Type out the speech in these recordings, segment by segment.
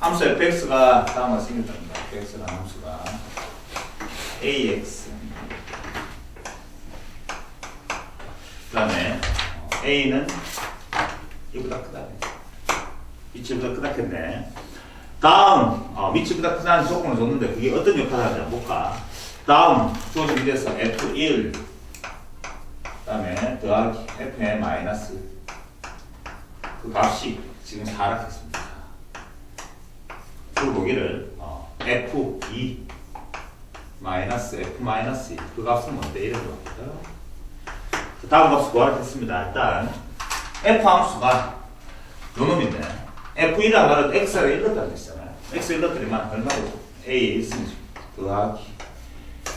함수 fx가 다음과 생겼답니다. fx라는 함수가 ax 그 다음에 a는 이보다 크다. 미치보다 크다 했네. 다음 미치보다 크다는 조건을 줬는데 그게 어떤 역할을 하는지 한번 볼까. 다음 주어진 문제에서 f1 그 다음에 더하기 f의 마이너스 그 값이 지금 4라 했습니다. 그리고 거기를 f2 마이너스 f 마이너스 2 그 값은 뭔데 이런 겁니다. 다음 값을 구하라 했습니다. 일단 f 함수가 요 놈인데 f1이라는 말은 x를 일렀다는 뜻이잖아요. x를 일렀더니만 얼마고 a에 1승 더하기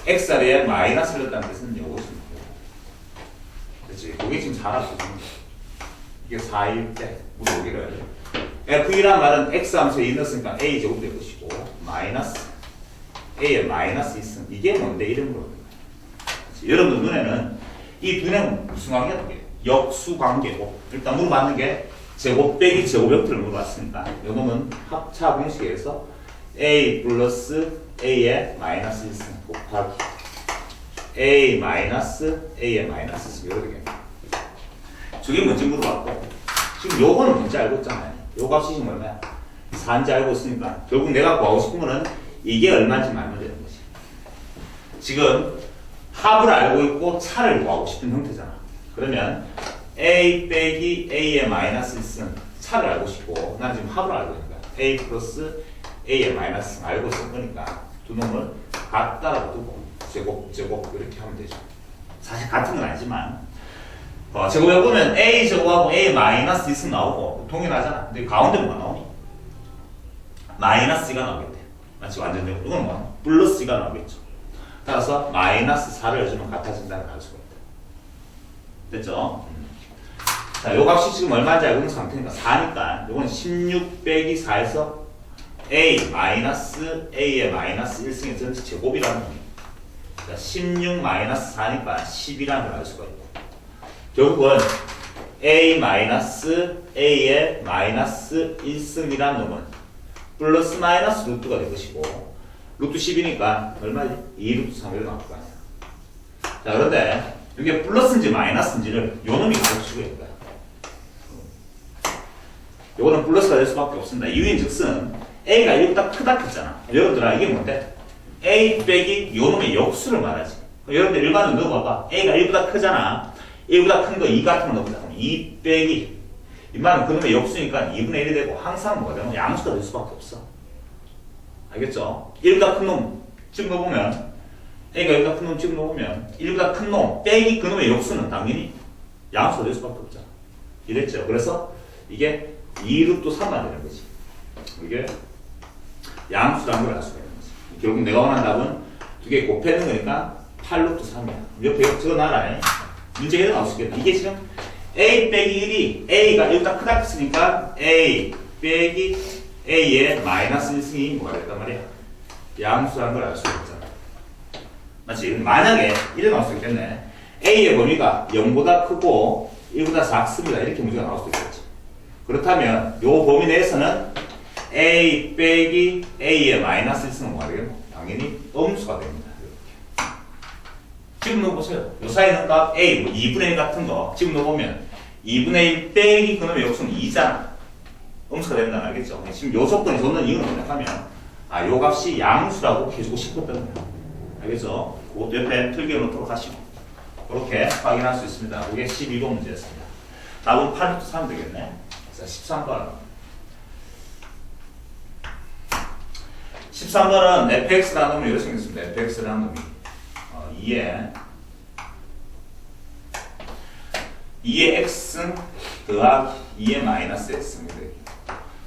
x에 마이너스를 일렀다는 뜻은 요것입니다. 그렇지? 그게 지금 4라고 이게 4일 때 우리 여기를 f1이라는 말은 x 함수에 2 넣었으니까 a 제곱 될 것이고 마이너스 a에 마이너스 2승 이게 뭔데 이런 거거든요. 여러분 눈에는 이 두 개는 무슨 관계가 되게 역수 관계고 일단 물어봤는 게 제곱 빼기 제곱 벡터를 물어봤으니까 요놈은 합차 공식에 의해서 a 플러스 a의 마이너스 1승 곱하기 a 마이너스 a의 마이너스 1승 이렇게 됩니다. 저게 뭔지 물어봤고 지금 요거는 뭔지 알고 있잖아요. 요 값이 지금 얼마야? 4인지 알고 있으니까 결국 내가 구하고 싶은 거는 이게 얼마인지 알면 되는 거지. 지금 합을 알고 있고 차를 구하고 싶은 형태잖아. 그러면 a 빼기 a의 마이너스 1승 차를 알고 싶고 난 지금 합을 알고 있으니까 a 플러스 a의 마이너스 알고 있을 거니까 두 놈을 같다라고 두고 제곱 이렇게 하면 되죠. 사실 같은 건 아니지만 제곱해 보면 a 제곱하고 a 마이너스 2승 나오고 동일하잖아. 근데 가운데 뭐가 나오니? 마이너스 2가 나오겠대. 맞지? 완전 제곱. 이건 뭐? 플러스 2가 나오겠죠. 따라서 마이너스 4를 해주면 같아진다는 걸 알 수가 있다. 됐죠? 자, 요 값이 지금 얼마인지 알고 있는 상태니까 4니까 요건 16 빼기 4에서 a 마이너스 a의 마이너스 1승의 전체 제곱이라는 겁니다. 16 마이너스 4니까 10이라는 걸 알 수가 있고 결국은 a 마이너스 a의 마이너스 1승이라는 놈은 플러스 마이너스 루트가 될 것이고 루트 10이니까 얼마지? 2루트 3이 나올 거 아니야. 자, 그런데 이게 플러스인지 마이너스인지를 요 놈이 가르치고 있는 거야. 요거는 플러스가 될 수밖에 없습니다. 이유인 즉슨 a가 1보다 크다 했잖아. 여러분들아 이게 뭔데? a 빼기 요 놈의 역수를 말하지. 여러분들 일반으로 넣어봐봐. a가 1보다 크잖아. 1보다 큰 거 2 같은 거 넣어보자. 2 빼기 이 말은 그놈의 역수니까 2분의 1이 되고 항상 뭐가 되면 양수가 될 수밖에 없어. 알겠죠? 1보다 큰 놈 지금 넣어보면 a가 1보다 큰 놈 지금 넣어보면 1보다 큰 놈 빼기 그놈의 역수는 당연히 양수가 될 수밖에 없잖아. 이랬죠? 그래서 이게 2루트 3만 되는 거지. 이게 양수라는 걸 알 수가 있는 거지. 결국 내가 원하는 답은 두 개 곱해는 거니까 8루트 3이야. 옆에 적어놔라. 문제가 나올 수 있겠다. 이게 지금 a 빼기 1이 a가 1보다 크다 했으니까 a 빼기 a의 마이너스 1승이 뭐가 됐단 말이야? 양수라는 걸 알 수가 있잖아. 맞지? 만약에 이래 나올 수 있겠네. a의 범위가 0보다 크고 1보다 작습니다. 이렇게 문제가 나올 수 있겠지. 그렇다면 요 범위 내에서는 a 빼기 a의 마이너스 1승은 뭐가 되겠노? 당연히 음수가 됩니다. 이렇게. 지금 넣어보세요. 요 사이에 넣은 값 a, 뭐 2분의 1 같은 거 지금 넣어보면 2분의 1 빼기 그놈의 역수는 2잖아. 음수가 된다는 알겠죠? 지금 요 조건이 줬는 이유는 뭐냐 하면 요 값이 양수라고 해주고 싶었던 거야. 알겠죠? 그 옆에 틀겨 놓도록 하시고 그렇게 확인할 수 있습니다. 이게 12번 문제였습니다. 답은 8부터 3 되겠네. 자, 13번 13번은 fx라는 놈이 이렇게 생겼습니다. fx라는 놈이 2의 x승 더하기 2의 마이너스 x승입니다.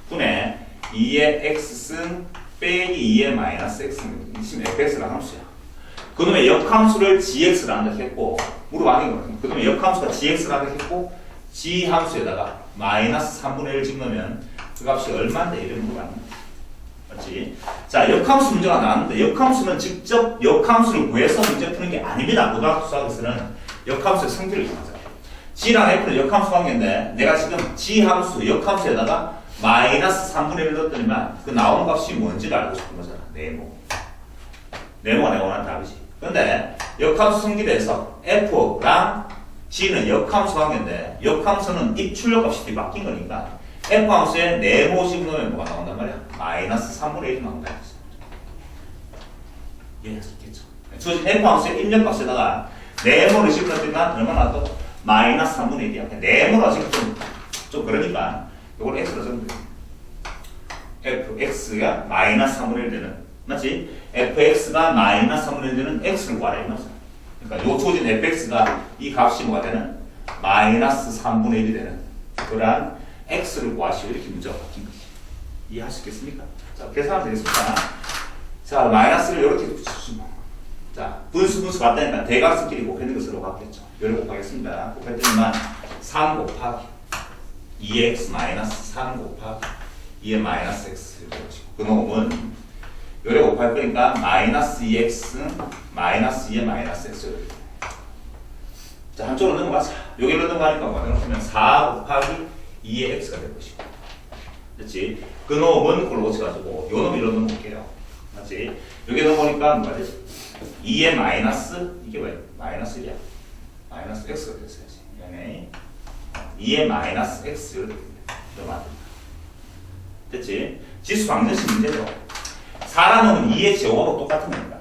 분의 2의 x승 빼기 2의 마이너스 x승입니다. 지금 fx라는 함수야. 그놈의 역함수를 gx라는 데 했고 물어봐는 거거든요. 그놈의 역함수가 gx라는 데 했고 g 함수에다가 마이너스 3분의 1 집으면 그 값이 얼마인데 이런 물어봤는 거지. 맞지? 자, 역함수 문제가 나왔는데 역함수는 직접 역함수를 구해서 문제 푸는 게 아닙니다. 고등학교 수학에서는 역함수의 성질을 정하잖아요. g랑 f는 역함수 관계인데 내가 지금 g 함수 역함수에다가 마이너스 3분의 1 넣었더니만 그 나오는 값이 뭔지를 알고 싶은 거잖아. 네모. 네모가 내가 원하는 답이지. 근데 역함수 성질에서 F랑 G는 역함수 관계인데 역함수는 입출력 값이 뒤바뀐 거니까 F함수에 네모 집어넣으면 뭐가 나온단 말이야? 마이너스 3분의 1이 나온다. 이해하셨겠죠? 주어진 F함수의 입력값에다가 네모를 집어넣으니까 얼마나 또 마이너스 3분의 1이야. 네모가 지금 좀 그러니까 이걸 X로 적으면 돼. fx가 마이너스 3분의 1 되는, 맞지? fx가 마이너스 3분의 1 되는 x를 구하라 이 말이야. 그러니까 요 주어진 fx가 이 값이 뭐가 되는? 마이너스 3분의 1이 되는 그러한 x를 구하시오. 이렇게 문제가 바뀐 거지. 이해하시겠습니까? 자, 계산하면 되겠습니다. 자, 마이너스를 이렇게 붙여주시면, 자, 분수 같다니까 대각선끼리 곱했는 것으로 바뀌었죠. 이렇게 곱하겠습니다. 곱했더니만 3 곱하기 2x 마이너스 3 곱하기 2의 마이너스 x 이렇게 보시고, 그 놈은 요래 곱할 거니까 마이너스 2x 마이너스 2의 마이너스 x 이렇게. 자, 한쪽으로 넘어가자. 여기로 넘어가니까 뭐가 되면 4 곱하기 2의 x가 될 것이고, 그렇지? 그 놈은 그걸 고쳐가지고 요 놈 이로 넘어볼게요. 맞지? 여기 넘어오니까 뭐가 되지? 2의 마이너스, 이게 뭐야? 마이너스 1이야. 마이너스 x가 됐어야지. 미안해. 2의 마이너스 x 이렇게 됩니다. 됐지? 지수 방정식 문제죠. 4라는 2의 제곱하고 똑같은 겁니다.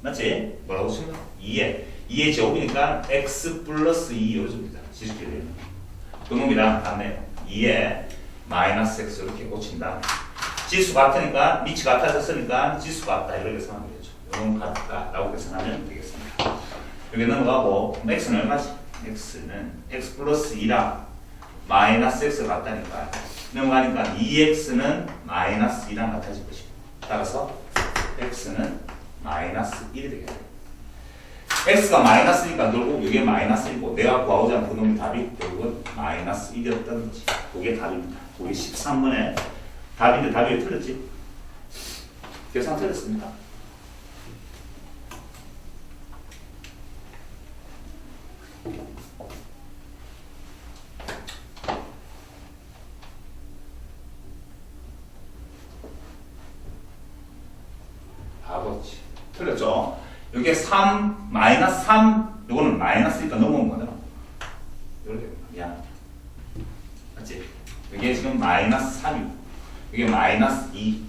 맞지? 뭐라고 치면 2의 제곱이니까 x 플러스 2 이루어집니다. 지수끼리. 그 놈이랑 같네요. 2의 마이너스 x 이렇게 고친다. 지수 같으니까 밑이 같아졌으니까 지수 같다 이렇게 계산하면 되죠. 이건 같다 라고 계산하면 되겠습니다. 여기 넘어가고 x는 얼마지? x는 x 플러스 2랑 마이너스 x가 같다니까 넘어가니까 2x는 마이너스 2랑 같아질 것이고, 따라서 x는 마이너스 1이 되겠네. x가 마이너스니까 결국 이게 마이너스이고 내가 구하고자 하는 그놈의 답이 결국은 마이너스 1이었던 거지. 그게 답입니다. 우리 13번에 답인데 답이 왜 틀렸지? 계산 틀렸습니다. 바보지. 틀렸죠? 여기에 3, 마이너스 3, 요거는 마이너스니까 넘어온 거잖아. 이렇게, 미안. 맞지? 여기에 지금 마이너스 3이고, 여기에 마이너스 2.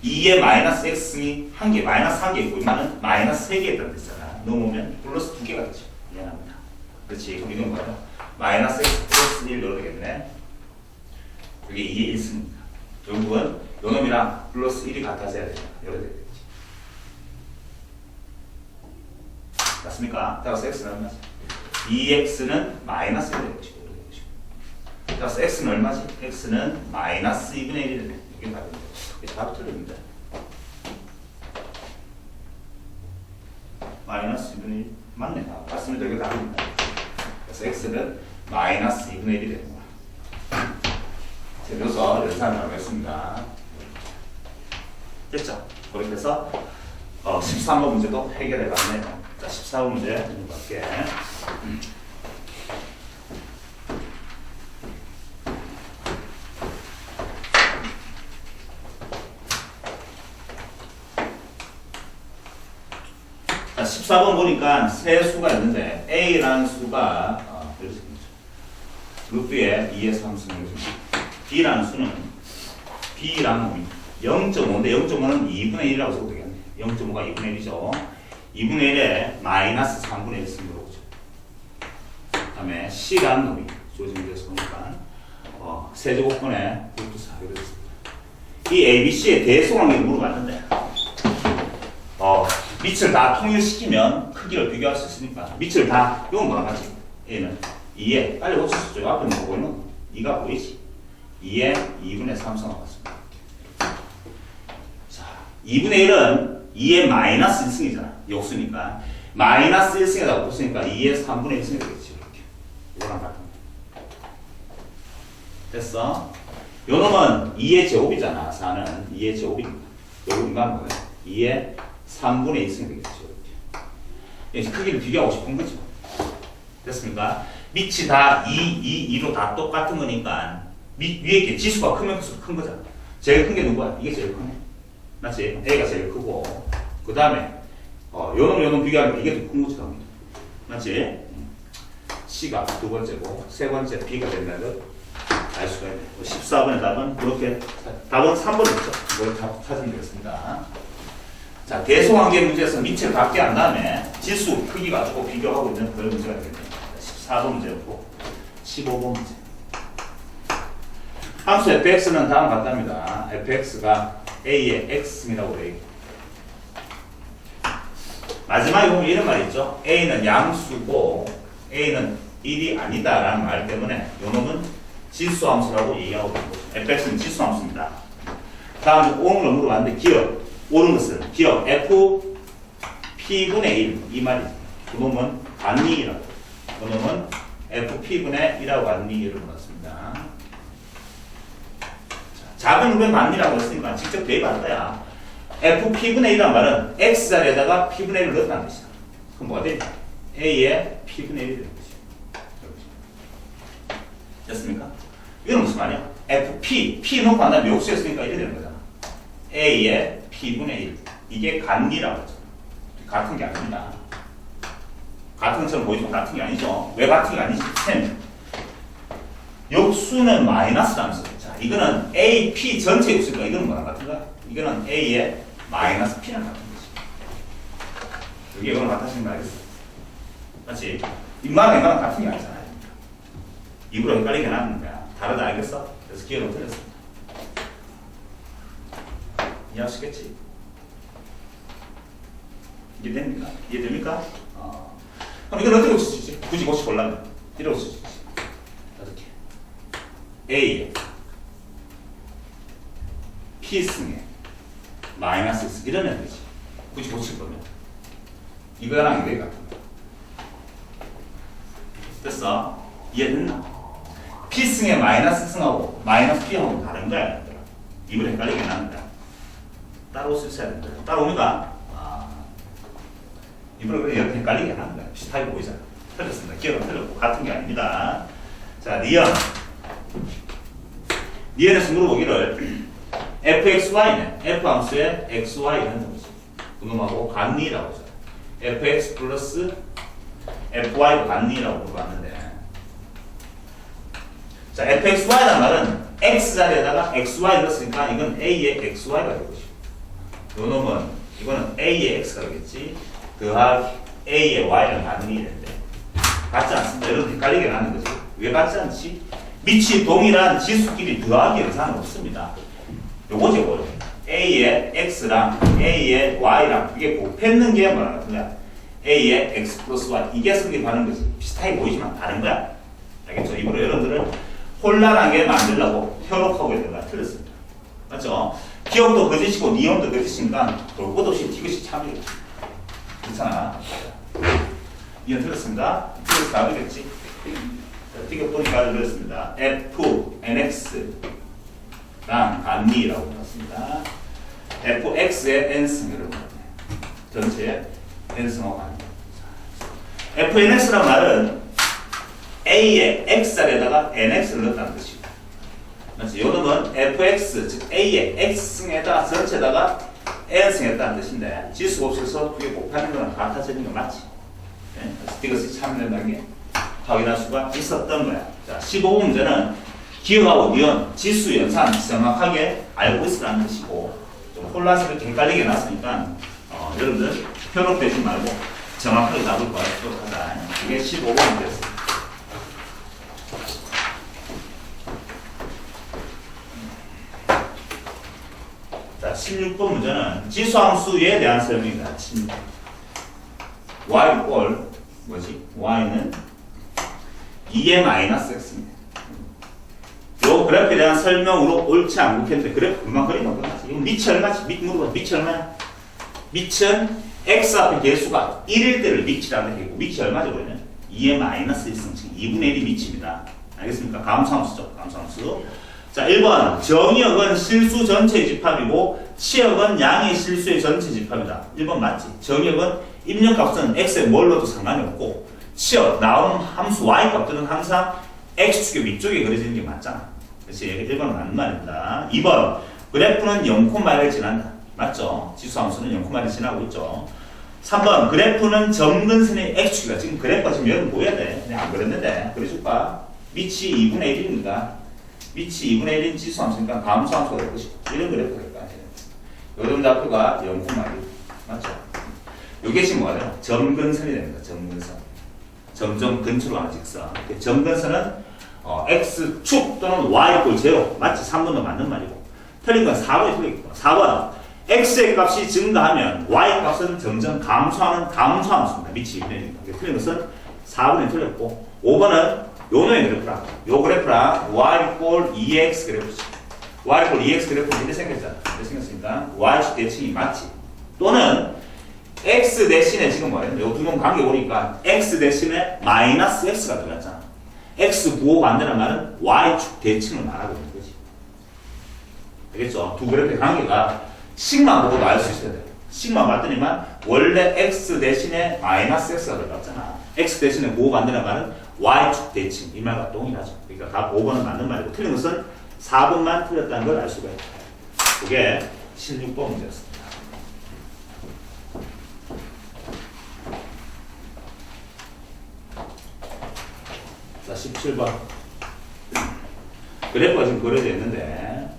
2에 마이너스 x이 한 개, 마이너스 한 개 있고, 이만은 마이너스 3개 있다는 뜻이잖아. 넘어오면 플러스 2개가 되죠. 미안합니다. 그렇지. 그럼 이건 뭐야? 마이너스 x 플러스 1 넣어야 되겠네. 여기 2에 1승입니다. 결국은 요 놈이랑 플러스 1이 같아져야 되죠. 이렇게 되겠지. 맞습니까? 따라서 x는 얼마지? 2x는 마이너스 1이 될 것이고, 이렇게 되죠. 따라서 x는 얼마지? x는 마이너스 2분의 1이 되는 거죠. 이게 답입니다. 이게 답이 틀립니다. 마이너스 2분의 1 맞네. 맞습니다. 이게 답입니다. 그래서 x는 마이너스 2분의 1이 되는 거야. 재료서 연산을 하겠습니다. 됐죠? 그렇게 해서 13번 문제도 해결해 봤네요. 자, 14번 문제 넘어갈게. 자, 14번 보니까 세 수가 있는데 A라는 수가 이렇게 생겼죠. 루트에 2의 3승을 B라는 수는 B라는 0.5인데 0.5는 2분의 1이라고 써도 되겠네. 0.5가 2분의 1이죠. 2분의 1에 마이너스 3분의 1 쓰는 거죠. 그 다음에 C라는 놈이 주어진 데서 보니까 세제곱분의 루트 4 이렇게 됐습니다. 이 ABC의 대수관계를 물어봤는데 밑을 다 통일시키면 크기를 비교할 수 있으니까 밑을 다 이건 뭐라 하지? A는 2에 빨리 고쳤었죠. 앞에 있는 거 보이면 2가 보이지? 2에 2분의 3승 나왔습니다. 자, 2분의 1은 2의 마이너스 1승이잖아. 역수니까 마이너스 1승에다가 붙으니까 2의 3분의 1승이 되겠지. 이렇게 이거랑 같은 거. 됐어? 요 놈은 2의 제곱이잖아. 4는 2의 제곱이니까 요거 인간 뭐예요? 2의 3분의 1승이 되겠죠. 이렇게 크기를 비교하고 싶은 거죠. 됐습니까? 밑이 다 2, 2, 2로 다 똑같은 거니까 위에 게 지수가 크면 클수록 큰 거잖아. 제일 큰 게 누구야? 이게 제일 크네. 맞지? A가 제일 크고 그 다음에 요놈 비교하면 이게 더 큰 거지 당연히. 맞지? C가 두 번째고 세 번째 B가 된다는 걸 알 수가 있네. 14번의 답은 그렇게 답은 3번이죠. 이걸 찾으면 되겠습니다. 자, 대소관계 문제에서 밑을 각게 한 다음에 지수 크기 가지고 비교하고 있는 그런 문제가 되겠네요. 14번 문제였고 15번 문제. 함수 fx는 다음 같답니다. fx가 a의 x승이라고 되어 있고 마지막에 보면 이런 말이 있죠. a는 양수고 a는 1이 아니다라는 말 때문에 요놈은 진수함수라고 얘기하고 있는 거죠. fx는 진수함수입니다. 다음에 오늘 물어봤는데 기억 옳은 것은 기억 f p분의 1 이 말이죠. 그놈은 반리라고 그놈은 f p분의 1하고 반리를 물었습니다. 작은 우변 반리라고 했으니까 직접 대입한다야. f p분의 1이란 말은 x자리에다가 p분의 1을 넣었다는 것이야. 그럼 뭐가 되냐? a의 p분의 1이 되는 것이야. 됐습니까? 이건 무슨 말이야? p 놓고 한 다음에 역수했으니까 이래 되는 거잖아. a의 p분의 1 이게 간리라고 하죠. 같은 게 아닙니다. 같은 것처럼 보이지만 같은 게 아니죠. 왜 같은 게 아니지? 쌤 역수는 마이너스라는 소리. 자, 이거는 a, p 전체 역수니까 이거는 뭐랑 같은 거야? 이거는 a의 마이너스 p랑 같은 거지. 여기 이거는 같아지는 거 알겠어? 맞지? 인마랑 인마랑 같은 게 아니잖아. 입으로 헷갈리게 해놨는 거야. 다르다 알겠어? 그래서 기억을 틀렸습니다. 이해하시겠지? 이해됩니까? 이해됩니까? 그럼 이건 어떻게 고칠 수 있지? 굳이 고쳐보려면 이렇게 고칠 수 있지. 어떻게? A P승에 마이너스 X 이러면 되지. 굳이 고칠 거면 이거랑 이거 같은 거. 됐어? 이해됐나? P승에 마이너스 X하고 마이너스 P하고 다른 거야. 입을 헷갈리게 하는 거야. 따라올 수 있어야 된다. 따라오니까 이번에 이렇게 헷갈리게 하는 거야. 비슷하게 보이잖아. 틀렸습니다. 기억은 틀렸고 같은 게 아닙니다. 자, 니은. 니은에서 물어보기를 fxy는 f함수의 xy는 뭐지? 그놈하고 같니라고 하죠. fx 플러스 fy가 같니라고 물어봤는데 자, fxy라는 말은 x자리에다가 xy 넣었으니까 이건 a의 xy가 되고 요 놈은 이거는 a의 x가 되겠지. 더하기 a의 y는 반응이 되는데 같지 않습니다. 여러분 헷갈리게 하는 거지. 왜 같지 않지? 밑이 동일한 지수끼리 더하기 영상은 없습니다. 요거지 요거. a의 x랑 a의 y랑 이게 곱했는 게 뭐라 같은가? a의 x 플러스 y 이게 성립하는 거지. 비슷하게 보이지만 다른 거야. 알겠죠? 이거로 여러분들은 혼란하게 만들려고 현혹하고 있는 거야. 틀렸습니다. 맞죠? 기억도 거짓이고 니은도 거짓이니까 볼 것 없이 이것이 참이겠지. 괜찮아. 이건 틀렸습니다. 틀려서 답이겠지. 티격 보니까 알려드렸습니다. f, nx랑 반리라고 나왔습니다. fx의 n승을 전체에 n승하고 반리. fnx란 말은 a의 x자리에다가 nx를 넣었다는 것이고 맞지? 요놈은 fx, 즉 a의 x승에다 전체에다가 n승했다는 뜻인데 지수가 없어서 그게 곱하는 거랑 같아지는 거 맞지? 네? 그래서 이것이 참된다는 게 확인할 수가 있었던 거야. 자, 15번 문제는 기억하고 니은, 지수 연산 정확하게 알고 있으라는 것이고 좀 혼란스럽게 헷갈리게 해놨으니까 여러분들 현혹되지 말고 정확하게 답을 구하도록 하자. 이게 15번 문제였습니다. 자, 16번 문제는 지수함수에 대한 설명입니다. y 꼴 뭐지? y는 2의 마이너스 x입니다. 요 그래프에 대한 설명으로 옳지 않고 했는데 그래프 금방 그리면 끝나지. 이거 밑이 얼마지? 밑 물어봐. 밑이 얼마야? 밑은 x 앞에 개수가 1일 때를 밑이라는 얘기고 밑이 얼마죠 그러면? 2의 마이너스 1승 2분의 1이 밑입니다. 알겠습니까? 감소함수죠. 감소함수. 자, 1번 정의역은 실수 전체의 집합이고 치역은 양의 실수의 전체 집합이다. 1번 맞지? 정의역은 입력값은 x에 뭘 넣어도 상관이 없고 치역 나오는 함수 y 값들은 항상 x축의 위쪽에 그려지는 게 맞잖아. 그렇지. 1번은 맞는 말입니다. 2번. 그래프는 0,1을 지난다. 맞죠? 지수함수는 0,1을 지나고 있죠. 3번. 그래프는 점근선의 x축이다. 지금 그래프가 지금 여러분 보여야 돼. 그냥 안 그랬는데. 그래줄까? 밑이 2분의 1이니까. 밑이 2분의 1인 지수함수니까 감수함수가 될 것이고. 이런 그래프가 될 거야. 요즘 좌표가 0,1. 맞죠? 이게 지금 뭐예요? 점근선이 됩니다. 점근선. 점점 근처로 가는 직선. 점근선은 x축 또는 y 꼴 제로. 맞지? 3번도 맞는 말이고. 틀린 건 4번이 틀리겠구나. 4번. x의 값이 증가하면 y 값은 점점 감소하는 감소함수입니다. 밑이 2분의 1이니까. 틀린 것은 4번이 틀렸고. 5번은 요 놈의 그래프랑 요 그래프랑 y 꼴 2x 그래프지. y 꼴 2x 그래프는 이렇게 생겼잖아. 이렇게 생겼으니까 y축 대칭이 맞지. 또는 x 대신에 지금 뭐예요? 요 두 놈 관계 보니까 x 대신에 마이너스 x가 들어갔잖아. x 부호 만드는 말은 y축 대칭을 말하고 있는 거지. 알겠죠? 두 그래프의 관계가 식만 보고도 알 수 있어야 돼요. 식만 봤더니만 원래 x 대신에 마이너스 x가 들어갔잖아. x 대신에 부호 만드는 말은 y축 대칭. 이 말과 동일하죠. 그러니까 답 5번은 맞는 말이고 틀린 것은 4번만 틀렸다는 걸 알 수가 있다. 그게 16번 문제였습니다. 자, 17번. 그래프가 지금 그려져 있는데,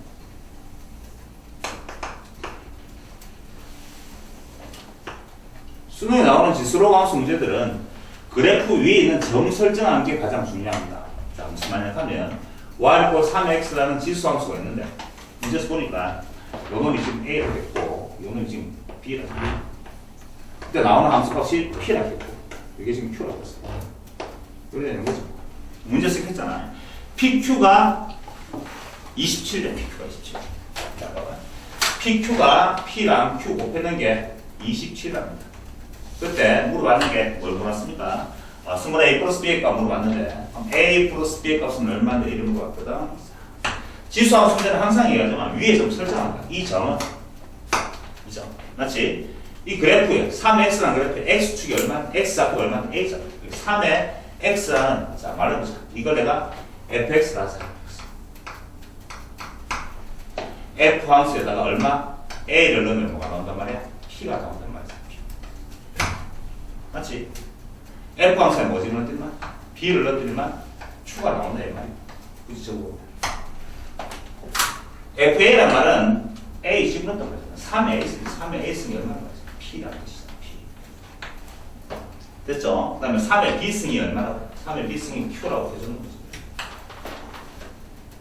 수능에 나오는 지수로 함수 문제들은 그래프 위에 있는 점 설정하는 게 가장 중요합니다. 자, 무슨 말이냐 하면, y = 3x라는 지수 함수가 있는데, 문제에서 보니까, 요 놈이 지금 a가 됐고, 요 놈이 지금 b가 됐고, 그때 나오는 함수 값이 p가 됐고, 이게 지금 q라고 했어요. 그래야 되는 거죠. 문제 생겼잖아요. PQ가 27래. PQ가 27. 자, 봐봐. PQ가 P랑 Q 곱했는 게 27이랍니다. 그때 물어봤는 게 뭘 물었습니까? 승분 A 플러스 B의 값 물어봤는데, A 플러스 B의 값은 얼마인데 이런 거 같거든. 지수함수 문제는 항상 얘기하지만 위에 좀 설정한다. 이 점은, 이 점. 맞지? 이 그래프에 3x라는 그래프에 x축이 얼마? x 좌표 얼마? a 좌표. 3의 x라는, 자, 말해보자. 이걸 내가 fx라 하자. f 함수에다가 얼마? a를 넣으면 뭐가 나온단 말이야? p가 나온단 말이야. p. 맞지? f 함수에 뭐지 넣었더니만? b를 넣었더니만 q가 나온다 이 말이야. 그치? 저거. fa라는 말은 a 지금 넣었단 말이야. 3의 a 승이 얼마나 말이야? p라는 뜻이잖아. p. 됐죠? 그 다음에 3의 b승이 얼마라고? 3의 b승이 q라고 해주는 거죠.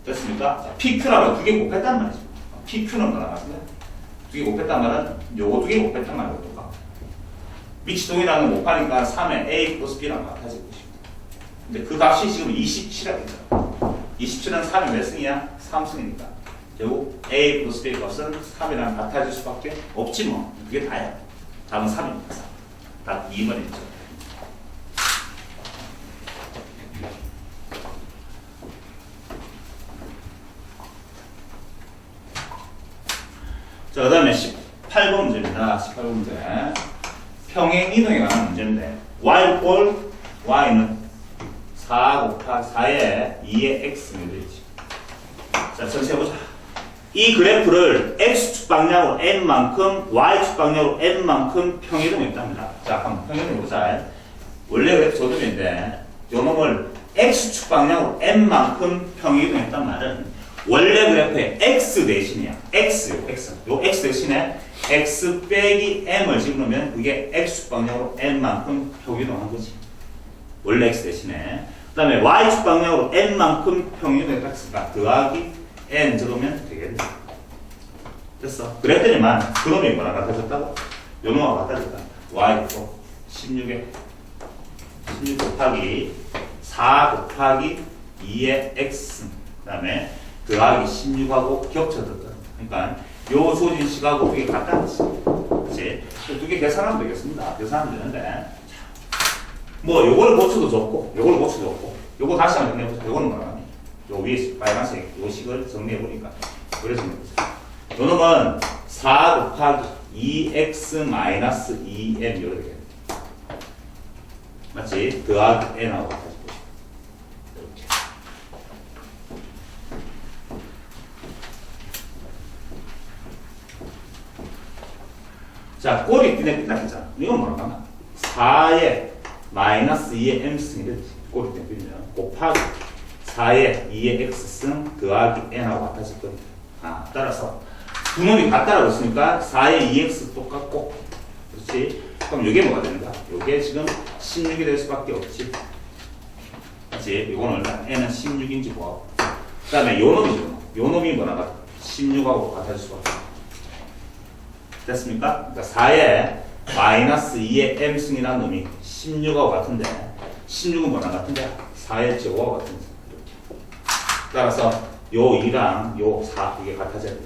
됐습니까? 자, pq라고 두 개 곱했단 말이죠. pq는 뭐라 하시면 두 개 곱했단 말은 요거 두 개 곱했단 말이고 똑같아. 위치 동일하는 거 곱하니까 3의 a 플러스 b랑 같아질 것입니다. 근데 그 값이 지금 27이라고 했잖아. 27은 3의 몇 승이야? 3승이니까. 결국 a 플러스 b의 값은 3이랑 같아질 수밖에 없지 뭐. 그게 다야. 답은 3입니다. 답 2번이죠. 자, 그 다음에 18번 문제입니다. 18번 문제. 평행 이동에 관한 문제인데, y 꼴 y는 4 곱하기 4에 2의 x는 되지. 자, 전체 해보자. 이 그래프를 x축 방향으로 n만큼, y축 방향으로 n만큼 평이동했답니다. 자, 한번 평이동해보자. 원래 그래프 조dom인데, 요 놈을 x축 방향으로 n만큼 평이동했단 말은 원래 그래프에 x 대신이야. x. 요 x 대신에 x 빼기 m을 집으면 그게 x축 방향으로 n만큼 평이동한 거지. 원래 x 대신에. 그 다음에 y축 방향으로 n만큼 평이동했으니까 더하기 n 적으면 되겠네. 됐어. 그랬더니만 그놈이 뭐랑 같아졌다고? 요 놈하고 같아졌다. y도 16에 16 곱하기 4 곱하기 2의 x. 그 다음에 더하기 16하고 겹쳐졌다. 그러니까 요 조진식하고 그게 같다는 뜻이에요. 그치? 두 개 계산하면 되겠습니다. 계산하면 되는데, 뭐 요걸 고쳐도 좋고 요걸 고쳐도 좋고, 요거 다시 한번 정리해보자. 요거는 뭐라 요 위에 빨간색 요 식을 정리해보니까 그래서 요 놈은 4 곱하기 2x 마이너스 2m 이렇게 됩니다. 맞지? 더하기 n하고 같아지고 이렇게. 자, 꼴이 삐딱삐딱했잖아. 이건 뭐라고 하나? 4의 마이너스 2의 m승이 됐지. 꼴이 삐딱삐면 곱하기 4의 2의 x승 더하기 n하고 같아질 겁니다. 따라서 두 놈이 같다라고 했으니까 4의 2x 똑같고, 그렇지? 그럼 이게 뭐가 됩니까? 이게 지금 16이 될 수밖에 없지. 그렇지? 이건 얼마? n은 16인지 뭐. 그 다음에 요 놈이 뭐나 16하고 같아질 수밖에 없어. 됐습니까? 그러니까 4의 마이너스 2의 m승이라는 놈이 16하고 같은데, 16은 뭐나 같은데? 4의 제곱하고 같은데. 따라서 요 2랑 요 4 이게 같아져야 돼요.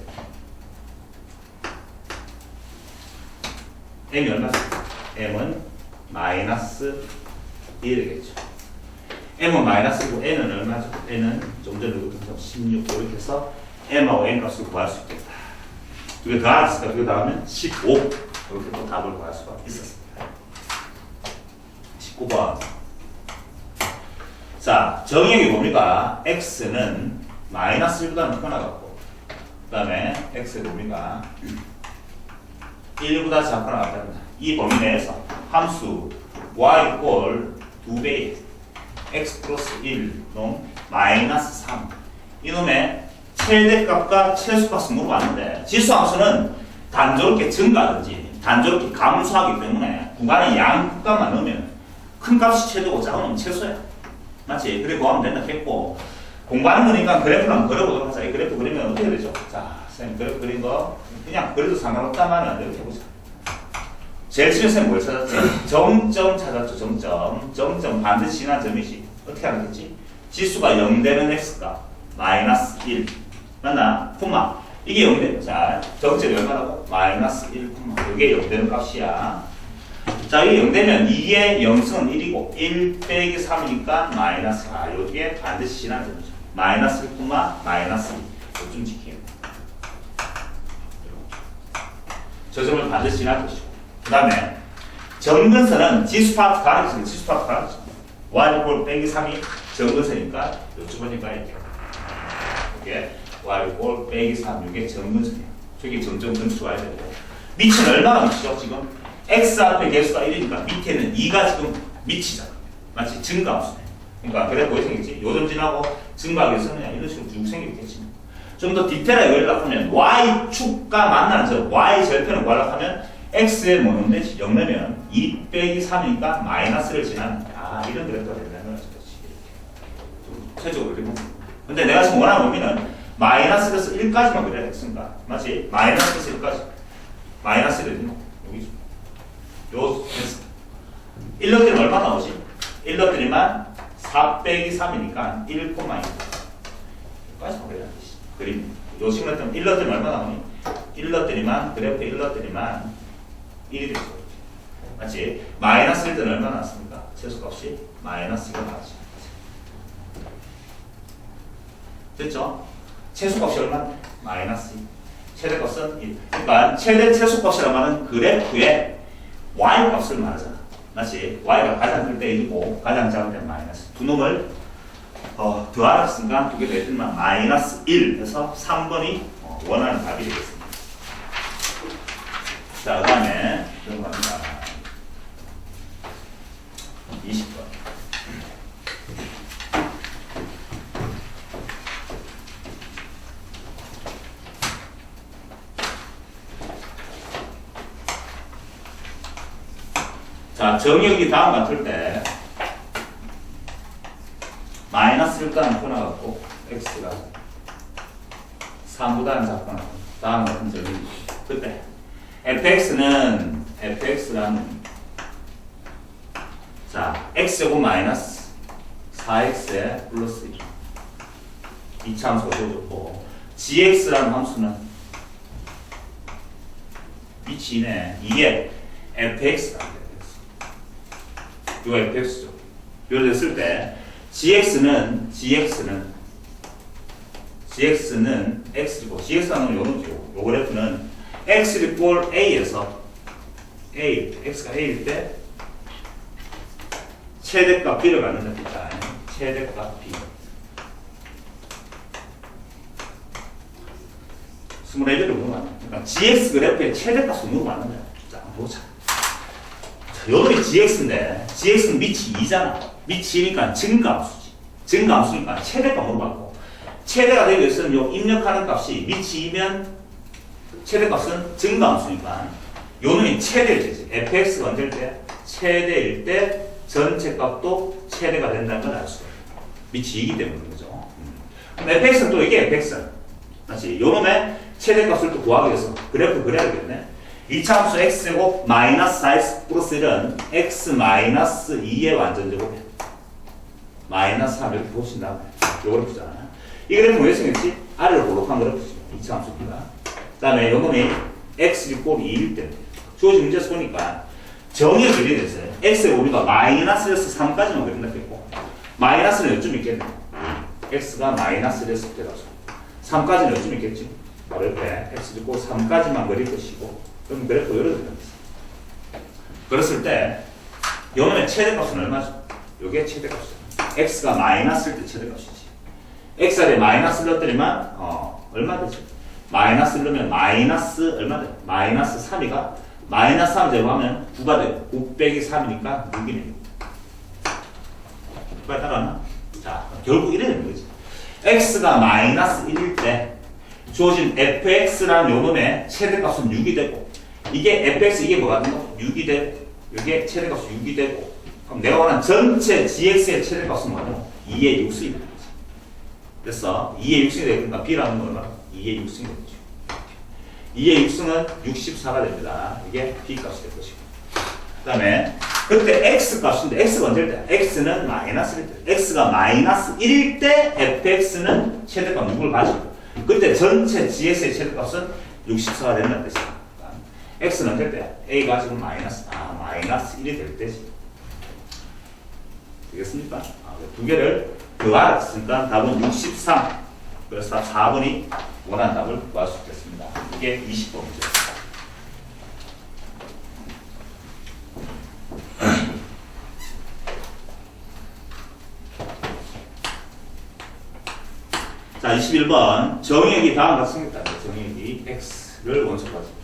m이 얼마죠? m은 마이너스 1이겠죠. m은 마이너스고 n은 얼마죠? n은 좀 전에 그랬던 16 이렇게 해서 m하고 n 값을 구할 수 있겠다. 두 개 더하겠습니다. 두 개 더하면 15 이렇게 또 답을 구할 수가 있었습니다. 19번. 자, 정의역이 뭡니까? x는 마이너스 1보다는 커나갔고, 그 다음에 x의 뭡니까? 1보다 작거나 같답니다. 이 범위 내에서 함수 y 꼴 2배 x 플러스 1놈 마이너스 3 이놈의 최대값과 최소값을 물어봤는데, 지수함수는 단조롭게 증가하든지 단조롭게 감소하기 때문에 구간의 양값만 넣으면 큰 값이 최대고 작은 놈은 최소야. 맞지? 그래 구하면 된다 했고, 공부하는 거니까 그래프를 한번 그려보도록 하자. 이 그래프 그리면 어떻게 되죠? 자, 선생님 그래프 그린 거 그냥 그래도 상관없다만 이렇게 해보자. 제일 처음에 선생님 뭘 찾았지? 점점 찾았죠. 점점 반드시 지난 점이지. 어떻게 하겠지? 지수가 0 되는 x값 마이너스 1 맞나? 콤마 이게 0이 되죠. 자, 정점이 얼마라고? 마이너스 1 콤마 이게 0 되는 값이야. 자, 이게 0 되면 2의 0승은 1이고 1 빼기 3이니까 마이너스 4. 여기에 반드시 지난 점이죠. 마이너스 1 콤마 마이너스 2. 이거 좀 지키면 저 점을 반드시 지날 것이고, 그 다음에 정근선은 지수 파트 가르치는 지수 파트 가르치는 y 빼기 3이 정근선이니까 요쪽이니까 이게 y 빼기 3 이게 정근선이에요. 저기 점점 근수가 되고, 밑은 얼마나 미치죠? 지금 x 앞에 개수가 1이니까 밑에는 2가 지금 미치잖아. 마치 증가함수네. 그러니까 그래 보이 생겼지? 요점 지나고 증가하겠으면 이런 식으로 쭉 생겼겠지. 좀 더 디테일하게 연락하면 y축과 만나는 저 y 절편을 구하려면 x의 뭐는 되지? 0 내면 2 빼기 3이니까 마이너스를 지나는 이런 그래프가 된다는 거지. 좀 최적으로 그리고. 근데 내가 지금 원하는 의미는 마이너스에서 1까지만 그려야 했으니까. 맞지? 마이너스에서 1까지. 마이너스를 여기 요 1 넣으면 얼마 나오지? 1 넣으면 4 빼기 3이니까 1, 2까지만 그려야 되지. 그림. 요 식으로 했더니 1 넣으면 얼마 나오니? 1 넣으면 그래프 1 넣으면 1이 되죠. 맞지? 마이너스 1 때는 얼마 나왔습니까? 최소값이 마이너스 2가 나왔지. 됐죠? 최소값이 얼마? 마이너스 2. 최대값은 1. 그러니까 최대 최소값이라는 말은 그래프의 y값을 말하잖아. 맞지? y가 가장 클 때 1이고 가장 작을 때 마이너스. 두 놈을 더하라 했으니까 두 개 더했더니만 마이너스 1 해서 3번이 원하는 답이 되겠습니다. 자, 그 다음에 넘어갑니다. 20번. 자, 정역이 다음 같을 때 마이너스 1보다는 커나갔고 x가 3보다는 작거나 다음 같은 점이 그때 fx는 fx라는 자 x제곱 마이너스 4x에 플러스 1 이차함수가 되어졌고 gx라는 함수는 미치네 2에 fx가 요 fx죠. 요를 했을 때 gx는 x이고 gx라는 요놈이죠. 요 그래프는 x equal a에서 x가 a일 때 최대값 b를 갖는 겁니다. 최대값 b 24개를 물어봤네. 그러니까 gx 그래프의 최대값을 물어봤는 거야. 자, 한번 보자. 요놈이 gx인데 gx는 밑이 2잖아. 밑이 2니까 증가함수지. 증가함수니까 최대값 물어봤고 최대가 되기 위해서는 요 입력하는 값이 밑이 2면 최대값은 증가함수니까 요놈이 최대일 때지. fx가 언제일 때? 최대일 때 전체 값도 최대가 된다는 걸 알 수가 있어. 밑이 2이기 때문에 그죠. 그럼 fx는 또 이게 fx. 다시 요놈의 최대값을 또 구하기 위해서 그래프 그려야겠네. 2차 함수 x제곱 마이너스 4x 플러스 1은 x 마이너스 2의 완전제곱이야. 마이너스 3 이렇게 보신 다음에 요 그래프잖아. 이 그래프는 왜 생겼지? 아래로 볼록한 그래프지. 2차 함수입니다. 그 다음에 요놈이 x 꼴 2일 때 주어진 문제에서 보니까 정의를 그리게 됐어요. x의 우리가 마이너스에서 3까지만 그린다 했고 마이너스는 요쯤 있겠네. x가 마이너스를 했을 때라서 3까지는 요쯤 있겠지. 바로 옆에 x 꼴 3까지만 그릴 것이고 그럼 그래프 이렇게 되겠어. 그랬을 때 요놈의 최대값은 얼마죠? 요게 최대값이죠. x가 마이너스일 때 최대값이지. x에 마이너스 넣었더니만 얼마 되죠? 마이너스 넣으면 마이너스 얼마 돼? 마이너스 3이가 마이너스 3 제곱하면 9가 돼. 9 빼기 3이니까 6이네. 9가 따라왔나? 자, 결국 이래 되는 거지. x가 마이너스 1일 때 주어진 fx라는 요놈의 최대값은 6이 되고 이게 fx 이게 뭐가 되는 거? 6이 되고 이게 최대값이 6이 되고 그럼 내가 원하는 전체 gx의 최대값은 뭐냐면 2의 6승이 되는 거지. 그래서 2의 6승이 되니까 b라는 건 얼마나? 2의 6승이 되죠. 2의 6승은 64가 됩니다. 이게 b값이 될 것이고 그 다음에 그때 x값인데 x가 언제일 때? x는 마이너스일 때 x가 마이너스 1일 때 fx는 최대값 6을 가지고 그때 전체 gx의 최대값은 64가 된다는 뜻이야. x는 될 때 a가 지금 마이너스 1이 될 때지. 되겠습니까? 두 개를 더하였으니까 답은 63. 그래서 4번이 원하는 답을 구할 수 있겠습니다. 이게 20번 문제입니다. 자, 21번 정의역이 다음과 같습니다. 정의역이 x를 원소로 가지고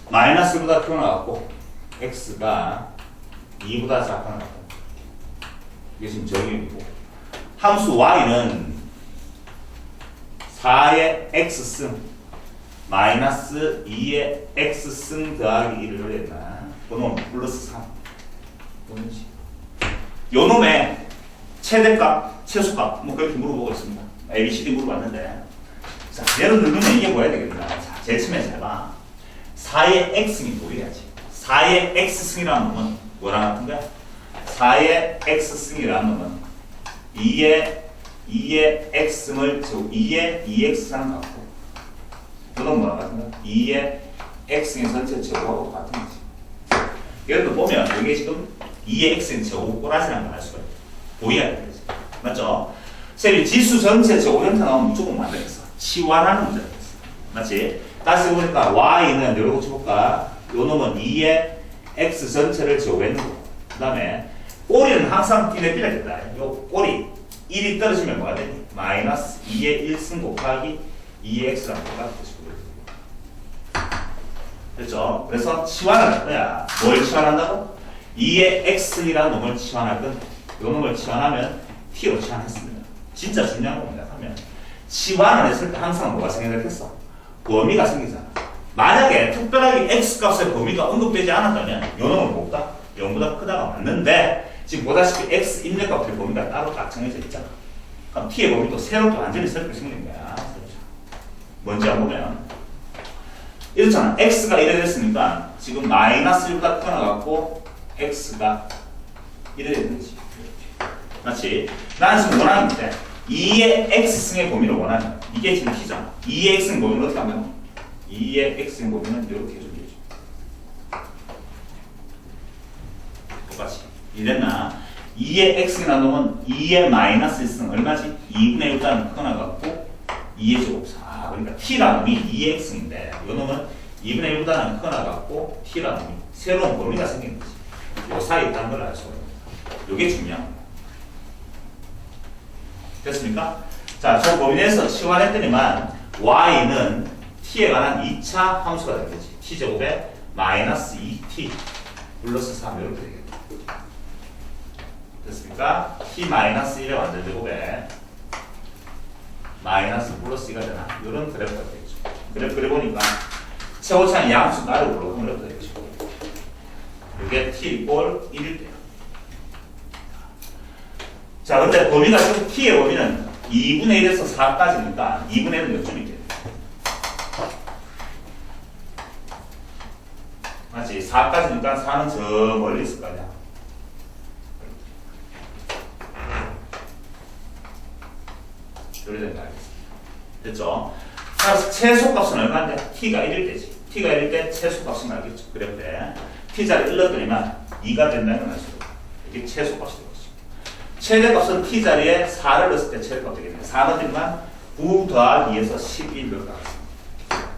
마이너스보다 크게 나왔고 x가 2보다 작게 나왔다. 이게 지금 정의역이고 함수 y는 4의 x승 마이너스 2의 x승 더하기 1을 했나 그놈 플러스 3 요 놈의 최대값, 최소값 뭐 그렇게 물어보고 있습니다. ABCD 물어봤는데 자 예를 들면 이게 뭐야 되겠나. 자 제일 처음에 잘 봐. 4의 x승이 보여야지. 4의 x승이라는 놈은 뭐랑 같은 거야? 4의 x승이라는 놈은 2의 x승을 2의 2x랑 같고 그건 뭐랑 같은 거야? 2의 x승의 전체 제곱하고 같은 거지. 예를 들어 보면 여기 지금 2의 x의 제곱 꼬라지라는 걸 알 수가 있어. 보여야 되지. 맞죠? 쌤이 지수 전체 제곱 형태 나오면 무조건 만들겠어. 치환하는 문제가 있어. 맞지? 다시 보니까 y는 이렇게 쳐볼까? 요 놈은 2의 x 전체를 제곱했는 거고 그 다음에 꼬리는 항상 띠내삐라겠다. 요 꼬리 1이 떨어지면 뭐가 되니? 마이너스 2의 1승 곱하기 2의 x라는 거가 되시고 됐죠? 그래서 치환을 할 거야. 뭘 치환한다고? 2의 x이라는 놈을 치환할 건데 요 놈을 치환하면 t로 치환했습니다. 진짜 중요한 겁니다. 하면 치환을 했을 때 항상 뭐가 생겨났겠어? 범위가 생기잖아. 만약에 특별하게 x값의 범위가 언급되지 않았다면 요 놈을 곱다? 0보다 크다가 맞는데 지금 보다시피 x 입력값의 범위가 따로 딱 정해져 있잖아. 그럼 t의 범위도 새롭게 완전히 새롭게 생긴 거야. 뭔지 안 보면 이렇잖아. x가 이래 됐으니까 지금 마이너스 1보다 크게 나갔고 x가 이래 됐는지 맞지? 나는 지금 원하는 건데 2의 x승의 범위를 원하는 거야. 이게 지금 t잖아. 2의 x승 범위를 어떻게 하면 2의 x승 범위는 이렇게 해주면 되죠. 똑같이 이랬나? 2의 x승이라는 놈은 2의 마이너스 1승 얼마지? 2분의 1보다는 크게 나갔고 2의 제곱사. 그러니까 t라는 놈이 2의 x승인데 이 놈은 2분의 1보다는 크게 나갔고 t라는 놈이 새로운 범위가 생긴 거지. 요 사이에 있다는 걸 알 수가 있다. 이게 중요한 거야. 됐습니까? 자, 저 범위 내에서 치환했더니만 y는 t에 관한 2차 함수가 되겠지. t제곱에 마이너스 2t 플러스 3 이렇게 되겠다. 됐습니까? t 마이너스 1의 완전 제곱에 마이너스 플러스 2가 되나? 이런 그래프가 되겠죠. 그래프 그려보니까 최고차는 양수 나를 올라오면 이렇게 되겠죠. 이게 t 이꼴 1일 때요. 자, 근데 범위가 지금 t의 범위는 2분의 1에서 4까지니까 2분의 1은 몇 점 있겠네. 맞지? 4까지니까 4는 저 멀리 있을 거 아니야. 이렇게 된다 알겠습니다. 됐죠? 따라서 최소값은 얼마인데? t가 1일 때지. t가 1일 때 최소값은 알겠죠? 그럴 때 t자를 1로 들이면 2가 된다는 걸 알 수 있고 이게 최소값이 되고 있어. 최대값은 t자리에 4를 넣었을 때 최대값 되겠네. 4가 들이면 9 더하기 2에서 11을 나왔습니다.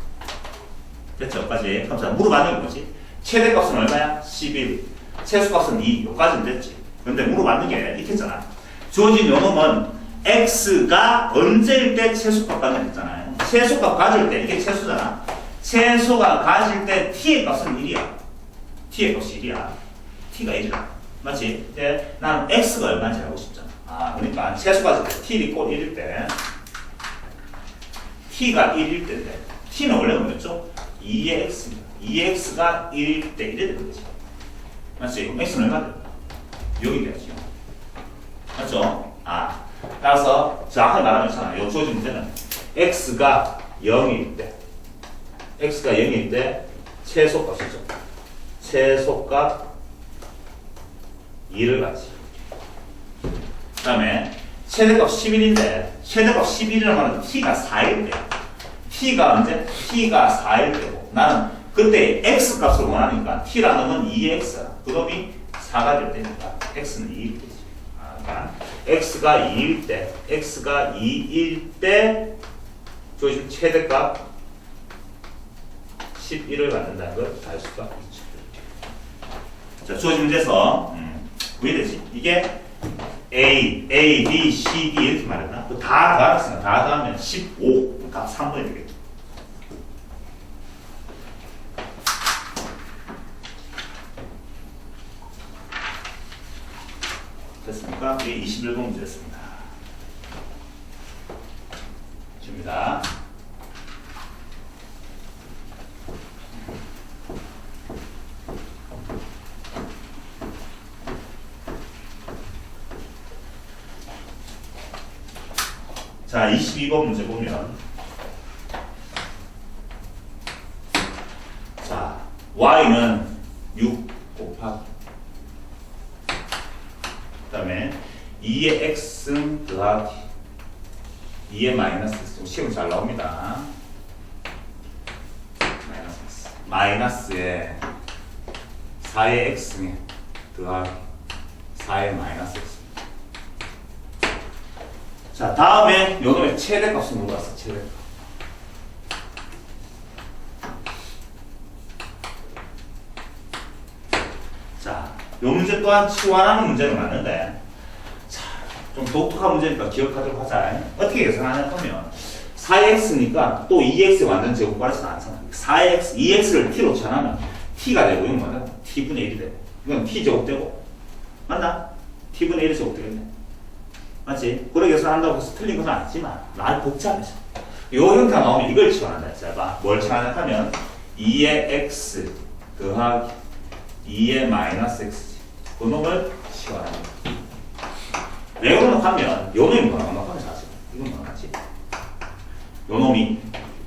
됐죠? 여기까지. 그럼 자, 물어봤는 게 뭐지? 최대값은 얼마야? 11. 최소값은 2. 여기까지는 됐지. 근데 물어봤는 게 있겠잖아. 주어진 요놈은 x가 언제일 때 최소값 가질 했잖아요. 최소값 가질 때 이게 최소잖아. 최소가 가질 때 t의 값은 1이야. t의 값이 1이야. t가 1이야. 맞지? 근데 나는 x가 얼마인지 알고 싶잖아. 아, 그러니까 최소 가질 때 t이 꼴 1일 때 t가 1일 때인데 t는 원래 뭐였죠? 2의 x입니다. 2의 x가 1일 때 이래 되는 거지. 맞지? 그럼 x는 얼마 돼? 6이 돼야지. 맞죠? 아. 따라서 정확하게 말하면 있잖아. 요 주어진 문제는 x가 0일 때 x가 0일 때 최소값이죠. 최소값 2를 가지. 그 다음에 최대값 11인데 최대값 11이라는 말은 t가 4일 때 t가 언제? t가 4일 때고 나는 그때 x값을 원하니까 t라는 건 2x야. 그놈이 4가 될 때니까 x는 2일 때지. x가 2일 때, x가 2일 때, 조심 최대값 11을 갖는다는 걸 알 수가 있죠. 자, 주어진 문제에서, 왜 되지? 이게 A, B, C, D 이렇게 말했나? 다 더하겠습니다. 다 더하면 15. 다 3분이 되겠죠. 됐습니까? 이게 21번 문제였습니다. 줍니다. 자, 22번 문제 보면 자, y는 6 곱하기 그 다음에 2의 x는 더하기 2의 마이너스 x. 시험 잘 나옵니다. 마이너스 x. 마이너스에 4의 x는 더하기 4의 마이너스 x. 자, 다음에 요놈의 최대값을 물어봤어. 최대값. 자, 요 문제 또한 치환하는 문제는 많은데, 자, 좀 독특한 문제니까 기억하도록 하자. 어떻게 계산하냐 하면 4x니까 또 2x 완전 제곱까지 나왔잖아. 4x, 2x를 t로 전하면 t가 되고 이건 뭐냐? t분의 1이 되고 이건 t 제곱되고 맞나? t분의 1이 제곱되겠네. 맞지? 그렇게 계산한다고 해서 틀린 건 아니지만 날 복잡해서 요 형태가 나오면 이걸 치환한다. 자, 봐. 뭘 치환하냐 하면 2의 x 더하기 2의 마이너스 x지. 그 놈을 치환합니다. 왜 그러냐면 요 놈이 뭐라고 나가면 사실 이건 뭐라지? 요 놈이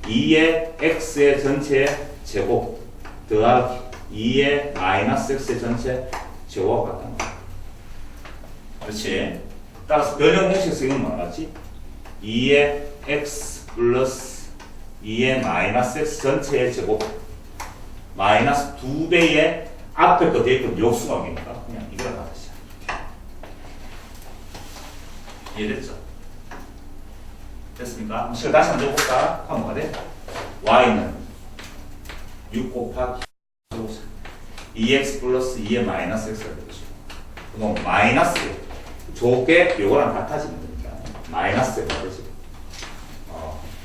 2의 x의 전체 제곱 더하기 2의 마이너스 x의 전체 제곱 같다는 거야. 그렇지? 따라서 변형 공식에서 이건 뭐라지? 2의 x 플러스 2의 마이너스 x 전체의 제곱 마이너스 2배의 앞에 거 뒤에 있던 역수관계니까 그냥 이거랑 같으시죠. 이해됐죠? 됐습니까? 시간 다시 한번 해볼까? 하면 뭐가 돼? y는 6 곱하기 2x 플러스 2의 마이너스 x가 되죠. 그럼 마이너스 저게 요거랑 같아지는 거니까 마이너스가 되지.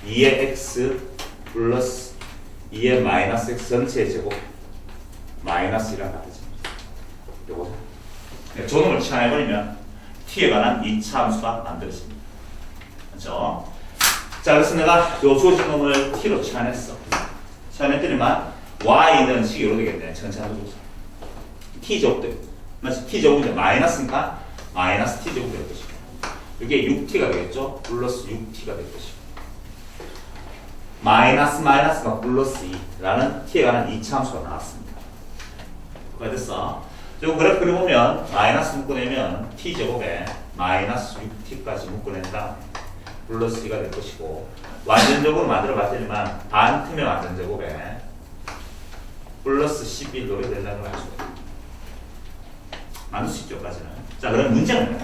2의 x 플러스 2의 마이너스 x 전체의 제곱 마이너스 1이랑 같아집니다. 요거 조놈을 치환해버리면 t에 관한 2차 함수가 만들어집니다. 그렇죠? 자, 그래서 내가 요 주어진 놈을 t로 치환했어. 치환했더니만 y는 식이 이렇게 되겠네. 전체하고 조사. t제곱도 맞지? t제곱인데 마이너스니까 마이너스 t제곱 될 것이고 이게 6t가 되겠죠? 플러스 6t가 될 것이고 마이너스가 플러스 2라는 t에 관한 2차 함수가 나왔습니다. 그거 됐어? 지금 그래프 그려보면 마이너스 묶어내면 t제곱에 마이너스 6t까지 묶어낸 다음에 플러스 2가 될 것이고 완전적으로 만들어 봤더니만 반틈의 완전제곱에 플러스 11로 된다는 걸 알 수가 있습니다. 만들 수 있죠, 까지는. 자, 그럼 문제는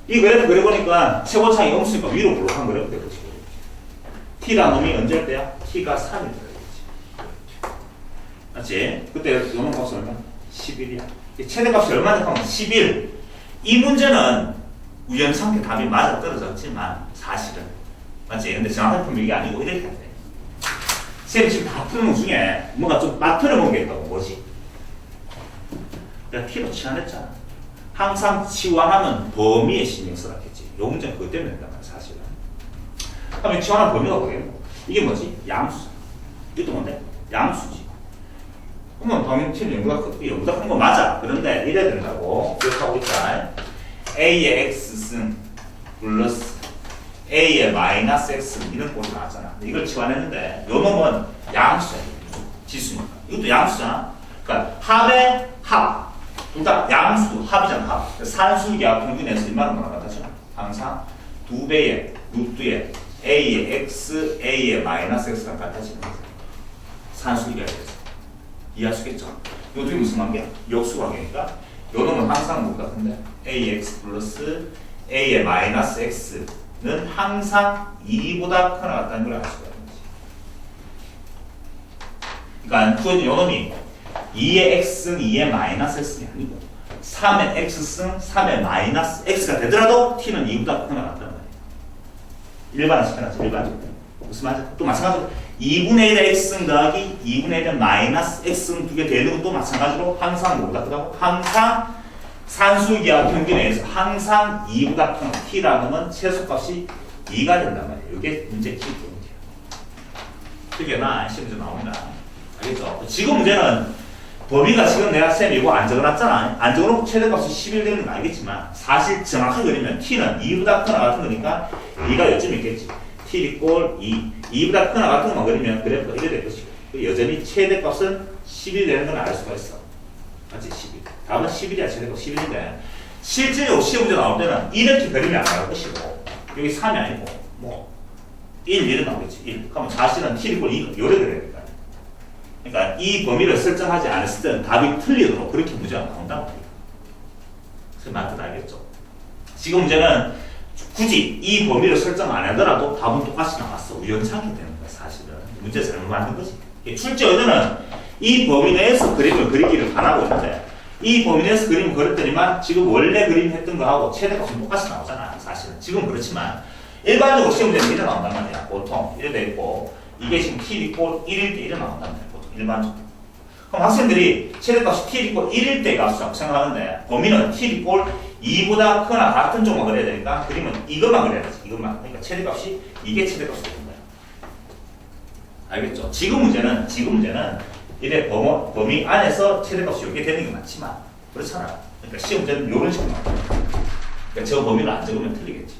이 그래프 그려보니까 최고차이 음수니까 위로 볼록한 그래프 될 것이고 t라는 놈이 언제일 때야? t가 3일 때겠지. 맞지? 그때 요놈 값이 얼마? 11이야. 최대값이 얼마나 하면 11. 이 문제는 우연찮게 답이 맞아 떨어졌지만 사실은 맞지? 근데 정확하게 풀면 이게 아니고 이렇게 돼. 쌤이 지금 다 푸는 것 중에 뭔가 좀 맞춰본 게 있다고. 뭐지? 내가 t로 치환했잖아. 항상 치환하면 범위에 신경 써라 했지. 요 문제는 그것 때문에 된단 말이야, 사실은. 그러면 치환한 범위가 뭐겠노? 이게 뭐지? 양수. 이것도 뭔데? 양수지. 그러면 당연히 t는 0보다 큰 거 맞아. 그런데 이래야 된다고 기억하고 있다. a의 x승 플러스 a의 마이너스 x승 이런 꼴이 나왔잖아. 이걸 치환했는데 요 놈은 양수야. 지수니까. 이것도 양수잖아. 그러니까 합의 합. 둘다 양수 합이잖아. 합. 산술기하 평균에서 얼마나 나타나죠? 항상 2배의 루트의 a의 x, a의 마이너스 x가 같아지는 거죠. 산술기하에 대해서. 이해하시겠죠? 이것도 무슨 관계야? 역수 관계니까 요 놈은 항상 뭐보다 큰데 ax 플러스 a의 마이너스 x는 항상 2보다 크나 같다는 걸 알 수가 있는 거지. 그러니까 주어진 요 놈이 2의 x승 2의 마이너스 x승이 아니고 3의 x승 3의 마이너스 x가 되더라도 t는 2보다 크나 같다는 말이야. 일반화 시켜놨죠. 일반적으로. 무슨 말이야? 또 마찬가지로 2분의 1의 x승 더하기 2분의 1의 마이너스 x승 두 개 되는 것도 마찬가지로 항상 뭐보다 크다고? 항상 산술기하 평균에 의해서 항상 2보다 큰 t라는 건 최소값이 2가 된단 말이에요. 이게 문제 키 포인트예요. 그게 나 시험에서 나옵니다. 알겠죠? 지금 문제는 범위가 지금 내가 쌤 이거 안 적어놨잖아. 안 적어놓고 최대값이 11 되는 건 알겠지만 사실 정확하게 그리면 t는 2보다 크나 같은 거니까 2가 요쯤 있겠지. t 이꼴 2. 2보다 크나 같은 것만 그리면 그래프가 이래 될 것이고 여전히 최대값은 10이 되는 건 알 수가 있어. 맞지? 11. 답은 11이야. 최대값 11인데 실제로 시험 문제 나올 때는 이렇게 그리면 안 나올 것이고 여기 3이 아니고 뭐 1, 1은 나오겠지. 1. 그러면 사실은 t 이꼴 2가 요래 그려야 될까. 그러니까 이 범위를 설정하지 않았을 때는 답이 틀리도록 그렇게 문제가 나온다고 합니다. 그래서 맞든 알겠죠? 지금 문제는 굳이 이 범위를 설정 안 하더라도 답은 똑같이 나왔어. 우연찮게 되는 거야, 사실은. 문제 잘못 만든 거지. 출제 의도는 이 범위 내에서 그림을 그리기를 바라고 있는데 이 범위 내에서 그림을 그렸더니만 지금 원래 그림 했던 거하고 최대값은 똑같이 나오잖아, 사실은. 지금 그렇지만 일반적으로 시험 문제는 이래 나온단 말이야. 보통 이래 돼 있고 이게 지금 t 이꼴 1일 때 이래 나온단 말이야. 보통 일반적으로. 그럼 학생들이 최대값이 t 이꼴 1일 때 값이라고 생각하는데 범위는 t 이꼴 2보다 크거나 같은 쪽만 그려야 되니까 그림은 이것만 그려야 되지. 이것만. 그러니까 최대값이 이게 최대값이 되는 거야. 알겠죠? 지금 문제는 이래 범위 안에서 최대값이 이렇게 되는 게 맞지만 그렇잖아. 그러니까 시험 문제는 이런 식으로 나와. 그러니까 저 범위를 안 적으면 틀리겠지.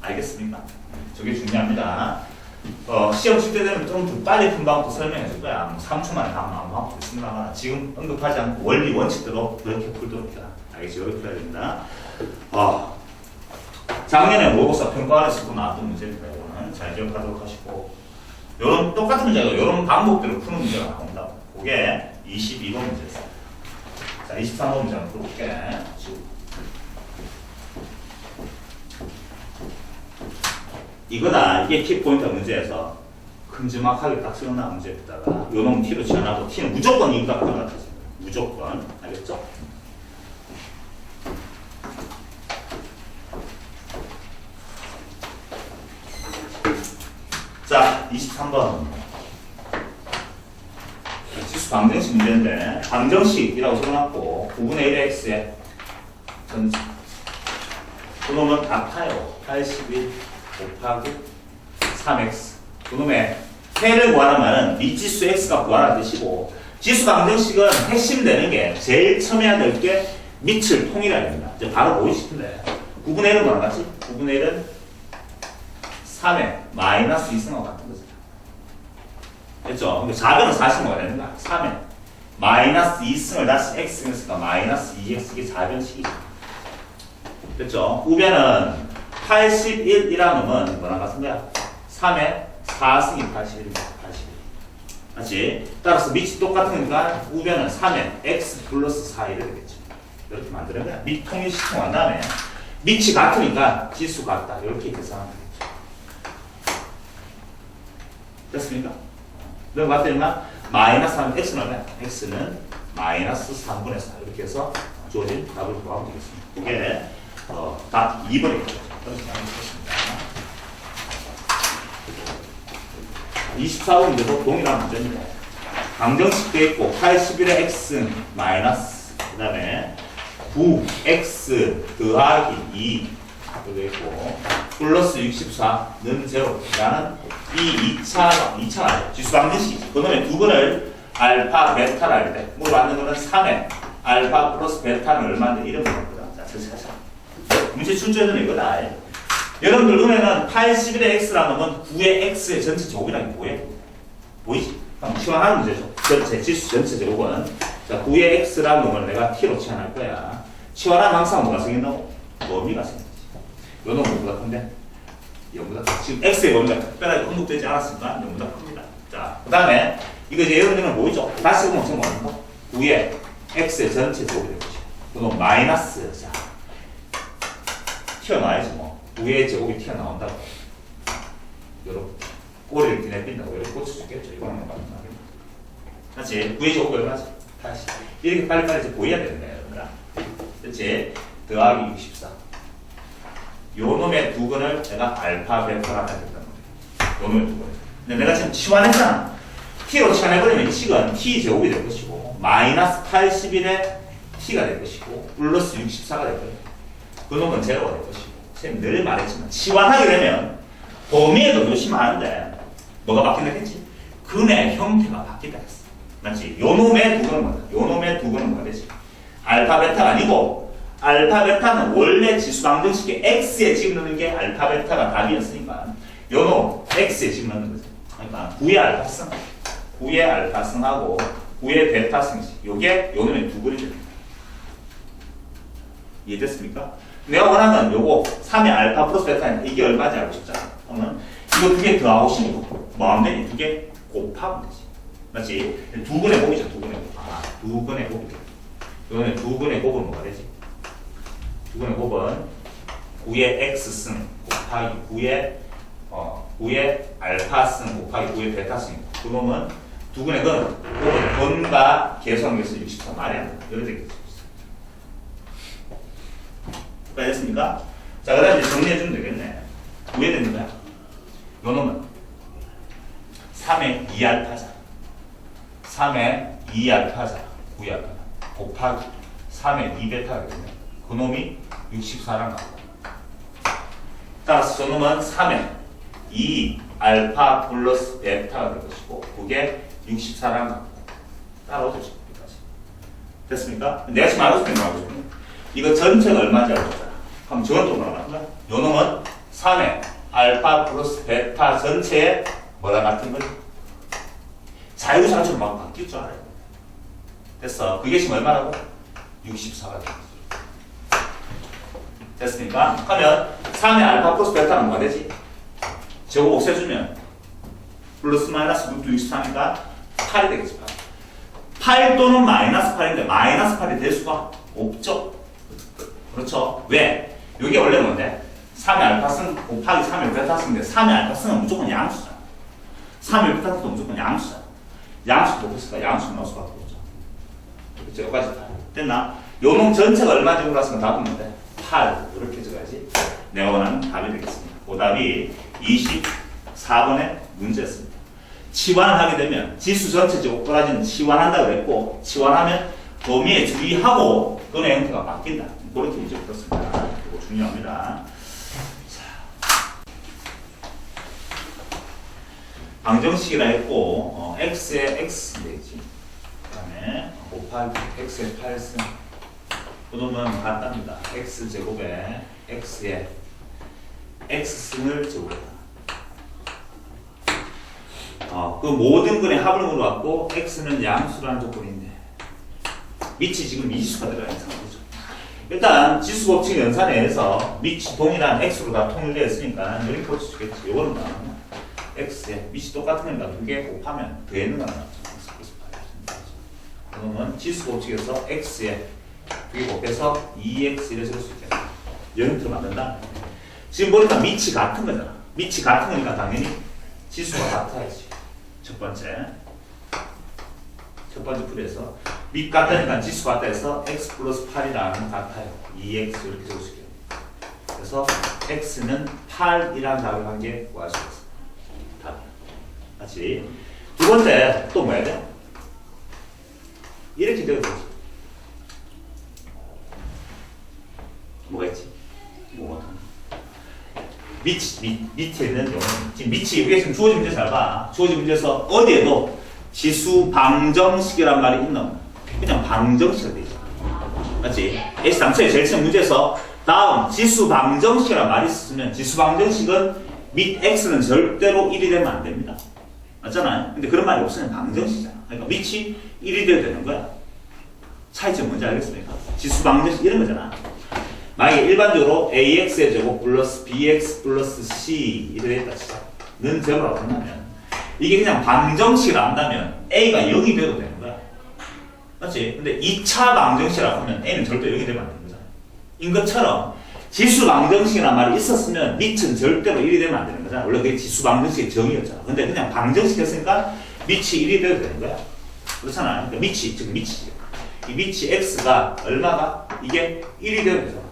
알겠습니까? 저게 중요합니다. 시험 칠 때 되면 좀 더 빨리 푼 방법도 설명해 줄 거야. 뭐 3초 만에 다 나온 방법도 있습니다만 지금 언급하지 않고 원리 원칙대로 그렇게 풀도록 해라. 알겠죠? 이렇게 풀어야 됩니다. 작년에 모의고사 평가원에서도 나왔던 문제입니다. 이거는 잘 기억하도록 하시고 요런 똑같은 문제가 요런 방법대로 푸는 문제가 나온다. 그게 22번 문제였어요. 자, 23번 문제 한번 풀어볼게. 이거다. 이게 키포인트 문제에서 큼지막하게 딱 쓰여나온 문제에다가 요놈 t로 치환하고 t는 무조건 이거다 그런 것 같아요. 무조건. 알겠죠? 자, 23번. 지수 지수 방정식 문제인데 방정식이라고 적어놨고 9분의 1의 x에 전체 그놈은 같아요. 81 곱하기 3x 그놈의 해를 구하는 말은 미지수 x가 구하라는 뜻이고 지수 방정식은 핵심 되는 게 제일 처음 해야 될 게 밑을 통일해야 됩니다. 이제 바로 보이시던데 9분의 1은 뭐랑 같지? 9분의 1은 3의 마이너스 2승하고 같은 거죠. 됐죠? 근데 작은 40뭐가 되는 거야. 3의 마이너스 2승을 다시 x승했으니까 마이너스 2x 이게 자변식이죠. 됐죠? 우변은 81이라는 놈은 뭐랑 같은 거야? 3의 4승이 81입니다. 81. 맞지? 따라서 밑이 똑같은 거니까 우변은 3의 x 플러스 4 이렇게 되겠죠. 이렇게 만드는 거야. 밑 통일 시청한 다음에 밑이 같으니까 지수 같다. 이렇게 계산하면 되겠죠. 됐습니까? 그럼 맞다니까 마이너스 3 x는 얼마야? x는 마이너스 3분의 4 이렇게 해서 주어진 답을 구하면 되겠습니다. 이게 답 2번이겠죠. 그렇게 하겠습니다. 24번인데도 동일한 문제입니다. 방정식 되어 있고 81의 x 마이너스 그 다음에 9x 더하기 2 되어 있고 플러스 64는 0 라는 이 2차 지수 방정식이지. 그놈의 두 번을 알파 베타라 할 때 물어봤는 거는 3의 알파 플러스 베타는 얼마인데 이런 거거든. 자, 천천히 하자. 문제 출제는 이거다. 여러분들 눈에는 81의 x라는 건 9의 x의 전체 제곱이라는 게 뭐예요? 보이지? 그럼 치환하는 문제죠. 전체 지수 전체 제곱은 자 9의 x라는 놈을 내가 t로 치환할 거야. 치환하면 항상 뭐가 생긴다고? 범위가 생기지. 요 놈은 뭐보다 큰데? 이거보다 지금 x의 범위가 특별하게 언급되지 않았으니까 이거보다 큽니다. 자, 그 다음에 이거 이제 여러분들은 보이죠? 다시 보면 어떻게 뭐하는 거? 9의 x의 전체 제곱이 될 것이야. 그놈 마이너스 자 튀어나와야지 뭐. 9의 제곱이 튀어나온다고. 요렇게 꼬리를 뒤내빈다고 이렇게 꽂힐 수 있겠죠. 이거는 마찬가지입니다. 맞지? 9의 제곱이 얼마지? 다시 이렇게 빨리빨리 이제 보여야 되는 거예요. 여러분들. 그치? 더하기 64. 요 놈의 두 근을 내가 알파 베타라 하겠다는 거예요. 요 놈의 두 근. 근데 내가 지금 치환했잖아. t로 치환해버리면 이 식은 t 제곱이 될 것이고 마이너스 81의 t가 될 것이고 플러스 64가 될 거예요. 그 놈은 제로가 될 것이고 선생님 늘 말했지만 치환하게 되면 범위에도 조심하는데 뭐가 바뀐다겠지? 근의 형태가 바뀐다 했어. 맞지? 요 놈의 두 근은 뭐다? 요 놈의 두 근은 뭐가 되지? 알파 베타가 아니고 알파 베타는 원래 지수 방정식에 x에 집어넣는 게 알파 베타가 답이었으니까 요 놈 x에 집어넣는 거지. 그러니까 9의 알파승 9의 알파승하고 9의 베타승식 요게 요 놈의 두 근이 됩니다. 이해됐습니까? 내가 원하는 요거 3의 알파 플러스 베타는 이게 얼마인지 알고 싶잖아. 그러면 이거 두 개 더하고 싶은 거 뭐 하면 되니? 두 개 곱하면 되지. 맞지? 두 근의 곱이죠. 두 근의 곱. 두 근의 곱이 이거는 두 근의 곱은 뭐가 되지? 두 근의 곱은 9의 x승 곱하기 9의 알파승 곱하기 9의 베타승이고 그 놈은 두 근의 곱은 근과 계성에서 64 말이 안 된다. 이렇게 되겠죠. 됐습니까? 자, 그 다음에 정리해주면 되겠네. 왜 되는 거야? 요 놈은 3의 2알파자. 3의 2알파자. 9알파. 곱하기 3의 2베타가 되겠네. 그 놈이 64랑 같고. 따라서 저 놈은 3의 2알파 플러스 베타가 될 것이고, 그게 64랑 같고. 따라오죠, 지금까지. 됐습니까? 내가 지금 알고 싶은 거 하고 싶은 거. 이거 전체가 얼마인지 알고 싶다. 그럼 저건 또 뭐라 같은가? 요 놈은 3의 알파 플러스 베타 전체에 뭐라 같은 거지? 자유자주로 막 바뀔 줄 알아요. 됐어. 그게 지금 얼마라고? 64가 되겠어. 됐습니까? 그러면 3의 알파 플러스 베타는 뭐가 되지? 저거 없애주면 플러스 마이너스 루트 64니까 8이 되겠지. 8 또는 마이너스 8인데 마이너스 8이 될 수가 없죠. 그렇죠. 왜? 이게 원래 뭔데? 3의 알파승 곱하기 3의 베타승인데 3의 알파승은 무조건 양수잖아. 3의 베타승도 무조건 양수잖아. 양수 곱했으니까 양수 나올 수밖에 없죠. 그렇죠. 여기까지 다 됐나? 요놈 전체가 얼마인지 몰랐으면 답은 뭔데? 8 이렇게 적어야지 내가 원하는 답이 되겠습니다. 그 답이 24번의 문제였습니다. 치환을 하게 되면 지수 전체적으로 떨어지는 치환한다 그랬고 치환하면 범위에 주의하고 근의 형태가 바뀐다. 그렇게 문제 풀었습니다. 이거 중요합니다. 방정식이라 했고 x에 x 되지. 그다음에 곱하기 x에 8승. 그놈은 간단합니다. x 제곱에 x에 x승을 제곱했다. 그 모든 근의 합을 물어봤고 x는 양수라는 조건인데 밑이 지금 미지수가 들어가 있는 상황이죠. 일단 지수 법칙 연산에서 밑이 동일한 x로 다 통일되어 있으니까 이렇게 볼 수 있겠지. 이거는 뭐 x에 밑이 똑같은 거니까 두 개 곱하면 더있는 거나 나왔죠. 그러면 지수 법칙에서 x에 두 개 곱해서 2x 이래 적을 수 있겠네. 영역으로 만든다. 지금 보니까 밑이 같은 거잖아. 밑이 같은 거니까 당연히 지수가 같아야지. 첫 번째 풀이에서 밑 같다니까 지수 같다 해서 x 플러스 8이랑 같아요. 2x 이렇게 적을 수 있겠네. 그래서 x는 8이라는 답을 한 게 구할 수 있어. 답. 같이. 두 번째 또 뭐 해야 돼? 이렇게 되어 있지. 뭐가 있지? 뭐가 밑에 있는 경우 지금 밑이 위에 지금 주어진 문제 잘 봐. 주어진 문제에서 어디에도 지수 방정식이란 말이 있나? 그냥 방정식이 되죠. 맞지? x 당초에 제일 처음 문제에서 다음 지수 방정식이란 말이 있으면 지수 방정식은 밑 x는 절대로 1이 되면 안 됩니다. 맞잖아요? 근데 그런 말이 없으면 방정식이잖아. 그러니까 밑이 1이 돼야 되는 거야. 차이점 뭔지 알겠습니까? 지수 방정식 이런 거잖아. 만약에 일반적으로 ax의 제곱 플러스 bx 플러스 c 이래 했다 치자. 는 제로라고 한다면 이게 그냥 방정식을 한다면 a가 0이 돼도 되는 거야. 맞지? 근데 2차 방정식이라고 하면 a는 절대 0이 되면 안 되는 거잖아. 인 것처럼 지수 방정식이라는 말이 있었으면 밑은 절대로 1이 되면 안 되는 거잖아. 원래 그게 지수 방정식의 정의였잖아. 근데 그냥 방정식이었으니까 밑이 1이 돼도 되는 거야. 그렇잖아요. 그러니까 밑이, 즉 밑이지. 이 밑이 x가 얼마가? 이게 1이 돼도 되잖아.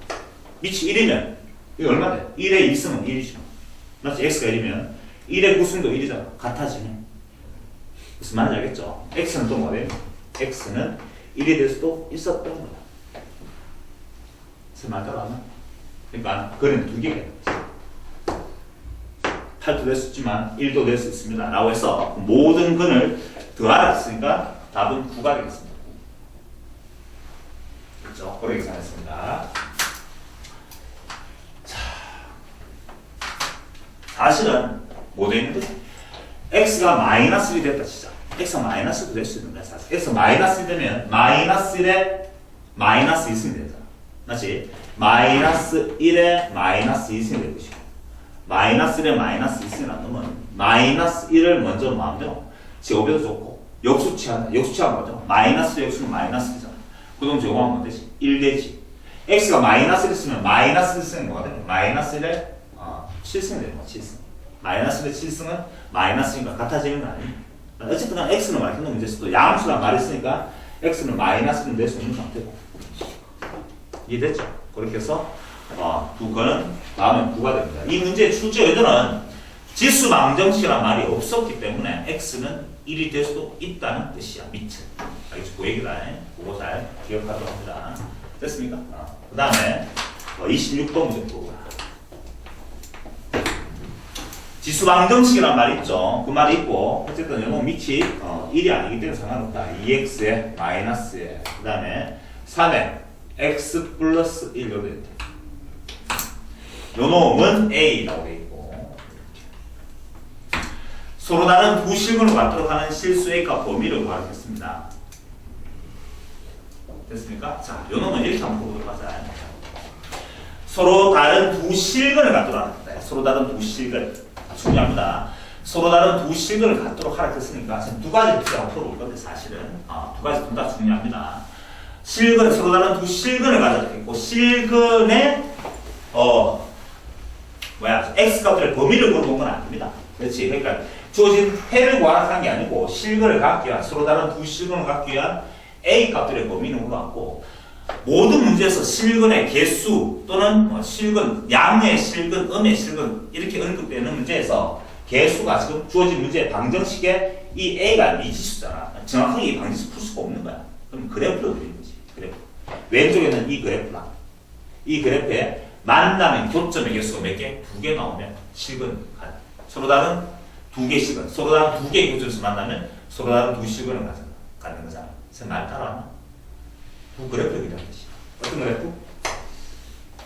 밑이 1이면 이게 얼마 돼? 1에 2승은 1이죠. 맞지? x가 1이면 1의 구승도 1이잖아. 같아지네. 무슨 말인지 알겠죠? x는 또 뭐래요? x는 1이 될 수도 있었던 거야. 무슨 말 따라하나? 그러니까 근은 두 개가 있어. 8도 될 수 있지만 1도 될 수 있습니다. 라고 해서 모든 근을 더하라 했으니까 답은 9가 되겠습니다. 그렇죠? 그렇게 계산했습니다. 사실은 뭐 되어 있는 거지? x가 마이너스 1이 됐다 치자. x가 마이너스 1도 될 수 있는 거야. 사실 x가 마이너스 1 되면 마이너스 1에 마이너스 2승이 되잖아. 맞지? 마이너스 1에 마이너스 2승이 될 것이고 마이너스 1에 마이너스 2승이라는 놈은 마이너스 1을 먼저 마음대로 제곱해도 좋고 역수치하는 거죠. 마이너스 역수는 마이너스 1이잖아. 그럼 제곱하면 되지? 1 되지. x가 마이너스 1 있으면 마이너스 1승이 뭐가 되는 거야? 마이너스 1에 7승이 되는 거야. 7승. 마이너스 1의 7승은 마이너스니까 같아지는 거 아니야? 어쨌든 간 x는 말이 힘든 문제에서도 양수란 말이 있으니까 x는 마이너스는 될 수 있는 상태고. 이해됐죠? 그렇게 해서 두 거는 다음에 9가 됩니다. 이 문제의 출제 의도는 지수 방정식이란 말이 없었기 때문에 x는 1이 될 수도 있다는 뜻이야. 밑은. 알겠죠? 그 얘기다. 그거 잘 기억하도록 합니다. 됐습니까? 그 다음에 26번 문제 보고. 지수 방정식이란 말이 있죠. 그 말이 있고 어쨌든 요거 밑이 1이 아니기 때문에 상관없다. 2x에 마이너스에 그 다음에 3에 x 플러스 1 이렇게 돼. 요 놈은 a라고 돼 있고 서로 다른 두 실근을 갖도록 하는 실수 a값 범위를 구하겠습니다. 됐습니까? 자, 요 놈은 이렇게 한번 보도록 하자. 서로 다른 두 실근을 갖도록 합니다. 서로 다른 두 실근. 중요합니다. 서로 다른 두 실근을 갖도록 하라 했으니까 지금 두 가지 문제라고 풀어볼 건데 사실은 두 가지 둘 다 중요합니다. 실근, 서로 다른 두 실근을 가져도 있고 실근의 x 값들의 범위를 물어본 건 아닙니다. 그렇지? 그러니까 주어진 해를 구하라고 한 게 아니고 실근을 갖기 위한 서로 다른 두 실근을 갖기 위한 a 값들의 범위를 물어봤고 모든 문제에서 실근의 개수 또는 실근, 양의 실근, 음의 실근 이렇게 언급되는 문제에서 개수가 지금 주어진 문제의 방정식에 이 A가 미지수잖아. 정확하게 이 방정식 풀 수가 없는 거야. 그럼 그래프로 그리는 거지. 그래프. 왼쪽에는 이 그래프랑 이 그래프에 만나는 교점의 개수가 몇 개? 2개 나오면 실근 가능. 서로 다른 2개씩은 서로 다른 2개의 교점에서 만나면 서로 다른 2실근을 갖는 거잖아. 그래서 말 따라하나? 두 그래프를 그리는 거지. 어떤 그래프?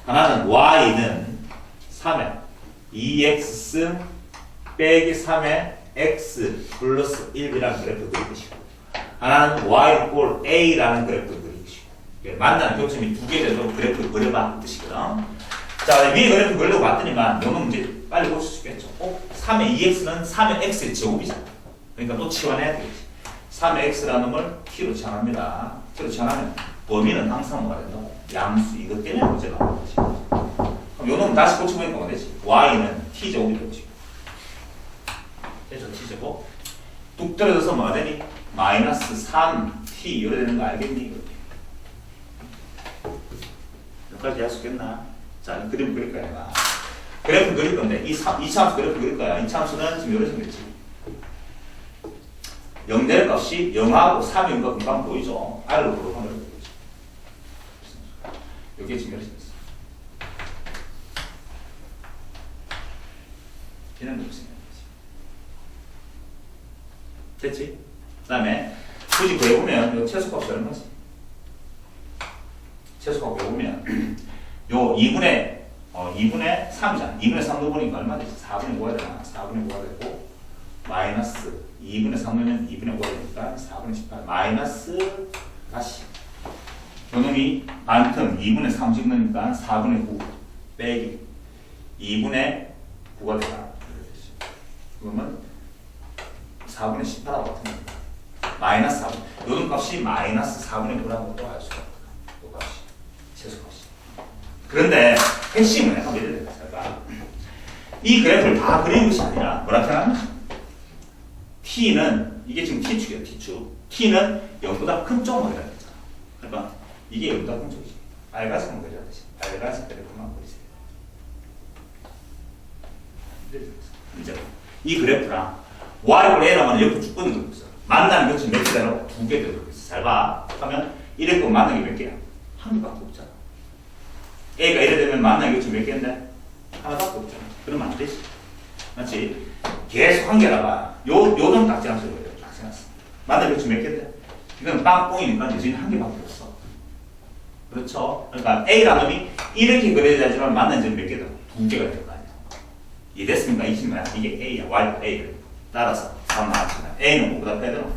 하나는 y는 3에 2x 빼기 3에 x 플러스 1이라는 그래프를 그릴 것이고, 하나는 y 꼴 a라는 그래프를 그릴 것이고, 만나는 교점이 2개 되도록 그래프를 그려봐 그 뜻이거든. 자, 위에 그래프 그리려고 봤더니만 요는 문제 빨리 볼 수 있겠죠. 3의 2x는 3의 x의 제곱이잖아. 그러니까 또 치환해야 되겠지. 3의 x라는 걸 t로 치환합니다. t로 치환하면 범위는 항상 뭐가 된다고? 양수. 이것 때문에 문제가 나오는 거지. 그럼 요놈 다시 고쳐보니까 뭐 되지? y는 t제곱이 되지. 됐죠? t제곱. 뚝 떨어져서 뭐가 되니? 마이너스 3t 이래 되는 거 알겠니? 여기까지 할 수 있겠나? 자, 그림 그릴 거야, 내가. 그래프 그릴 건데, 이 차함수 그래프 그릴 거야. 이 차함수는 지금 이런 식으로 있지. 0 될 값이 0하고 3인 거 금방 보이죠? R로 보러 하면 되겠지. 여기에 지금 이렇게 있어. 그냥 이렇게 생각해. 됐지? 그 다음에, 굳이 구해보면, 이 최소값이 얼마지? 최소값 구해보면, 요 2분의 3이잖아. 2분의 3 넣어보니까 얼마 되지? 4분의 5가 되나? 4분의 5가 되고, 마이너스 2분의 3 넣으면 2분의 5가 되니까 4분의 18. 마이너스 다시. 요놈이 반틈 2분의 30 넣으니까 4분의 9 빼기 2분의 9가 되나? 그러면 4분의 18하고 같은 겁니다. 마이너스 4분. 요놈 값이 마이너스 4분의 9라는 것도 알 수가 없다. 요 값이. 최소값이. 그런데 핵심은 약간 이래야 됩니다. 이 그래프를 다 그리는 것이 아니라 뭐라 생각하면 t는 이게 지금 t축이에요. t축. t는 0보다 큰 쪽만 그려야 되잖아. 그러니까 이게 0보다 큰 쪽이지. 빨간색만 그려야 되지. 빨간색 그래프만 그리세요. 이제 이 그래프랑 y를 a라면 옆으로 쭉 뻗는 거 있어. 만나는 교점 몇 개대로? 2개 되도록 있어. 잘 봐. 하면 이래 거 만나는 게 몇 개야? 한 개밖에 없잖아. A가 이래 되면 만나는 교점 몇 개인데? 하나밖에 없잖아. 그러면 안 되지. 맞지? 계속 한 개라봐. 요런 딱지함수 이렇게 딱 생겼어. 만나는 교점 몇 개인데? 이건 빵뽕이니까 여전히 한 개밖에 없어. 그렇죠? 그러니까 A라는 놈이 이렇게 그려야 되지만 만나는 점이 몇 개다? 2개가 될 거 아니야. 이해됐습니까? 이 친구야. 이게 A야. Y가 A. 따라서 3 나왔잖아. A는 5보다 빼야 되나?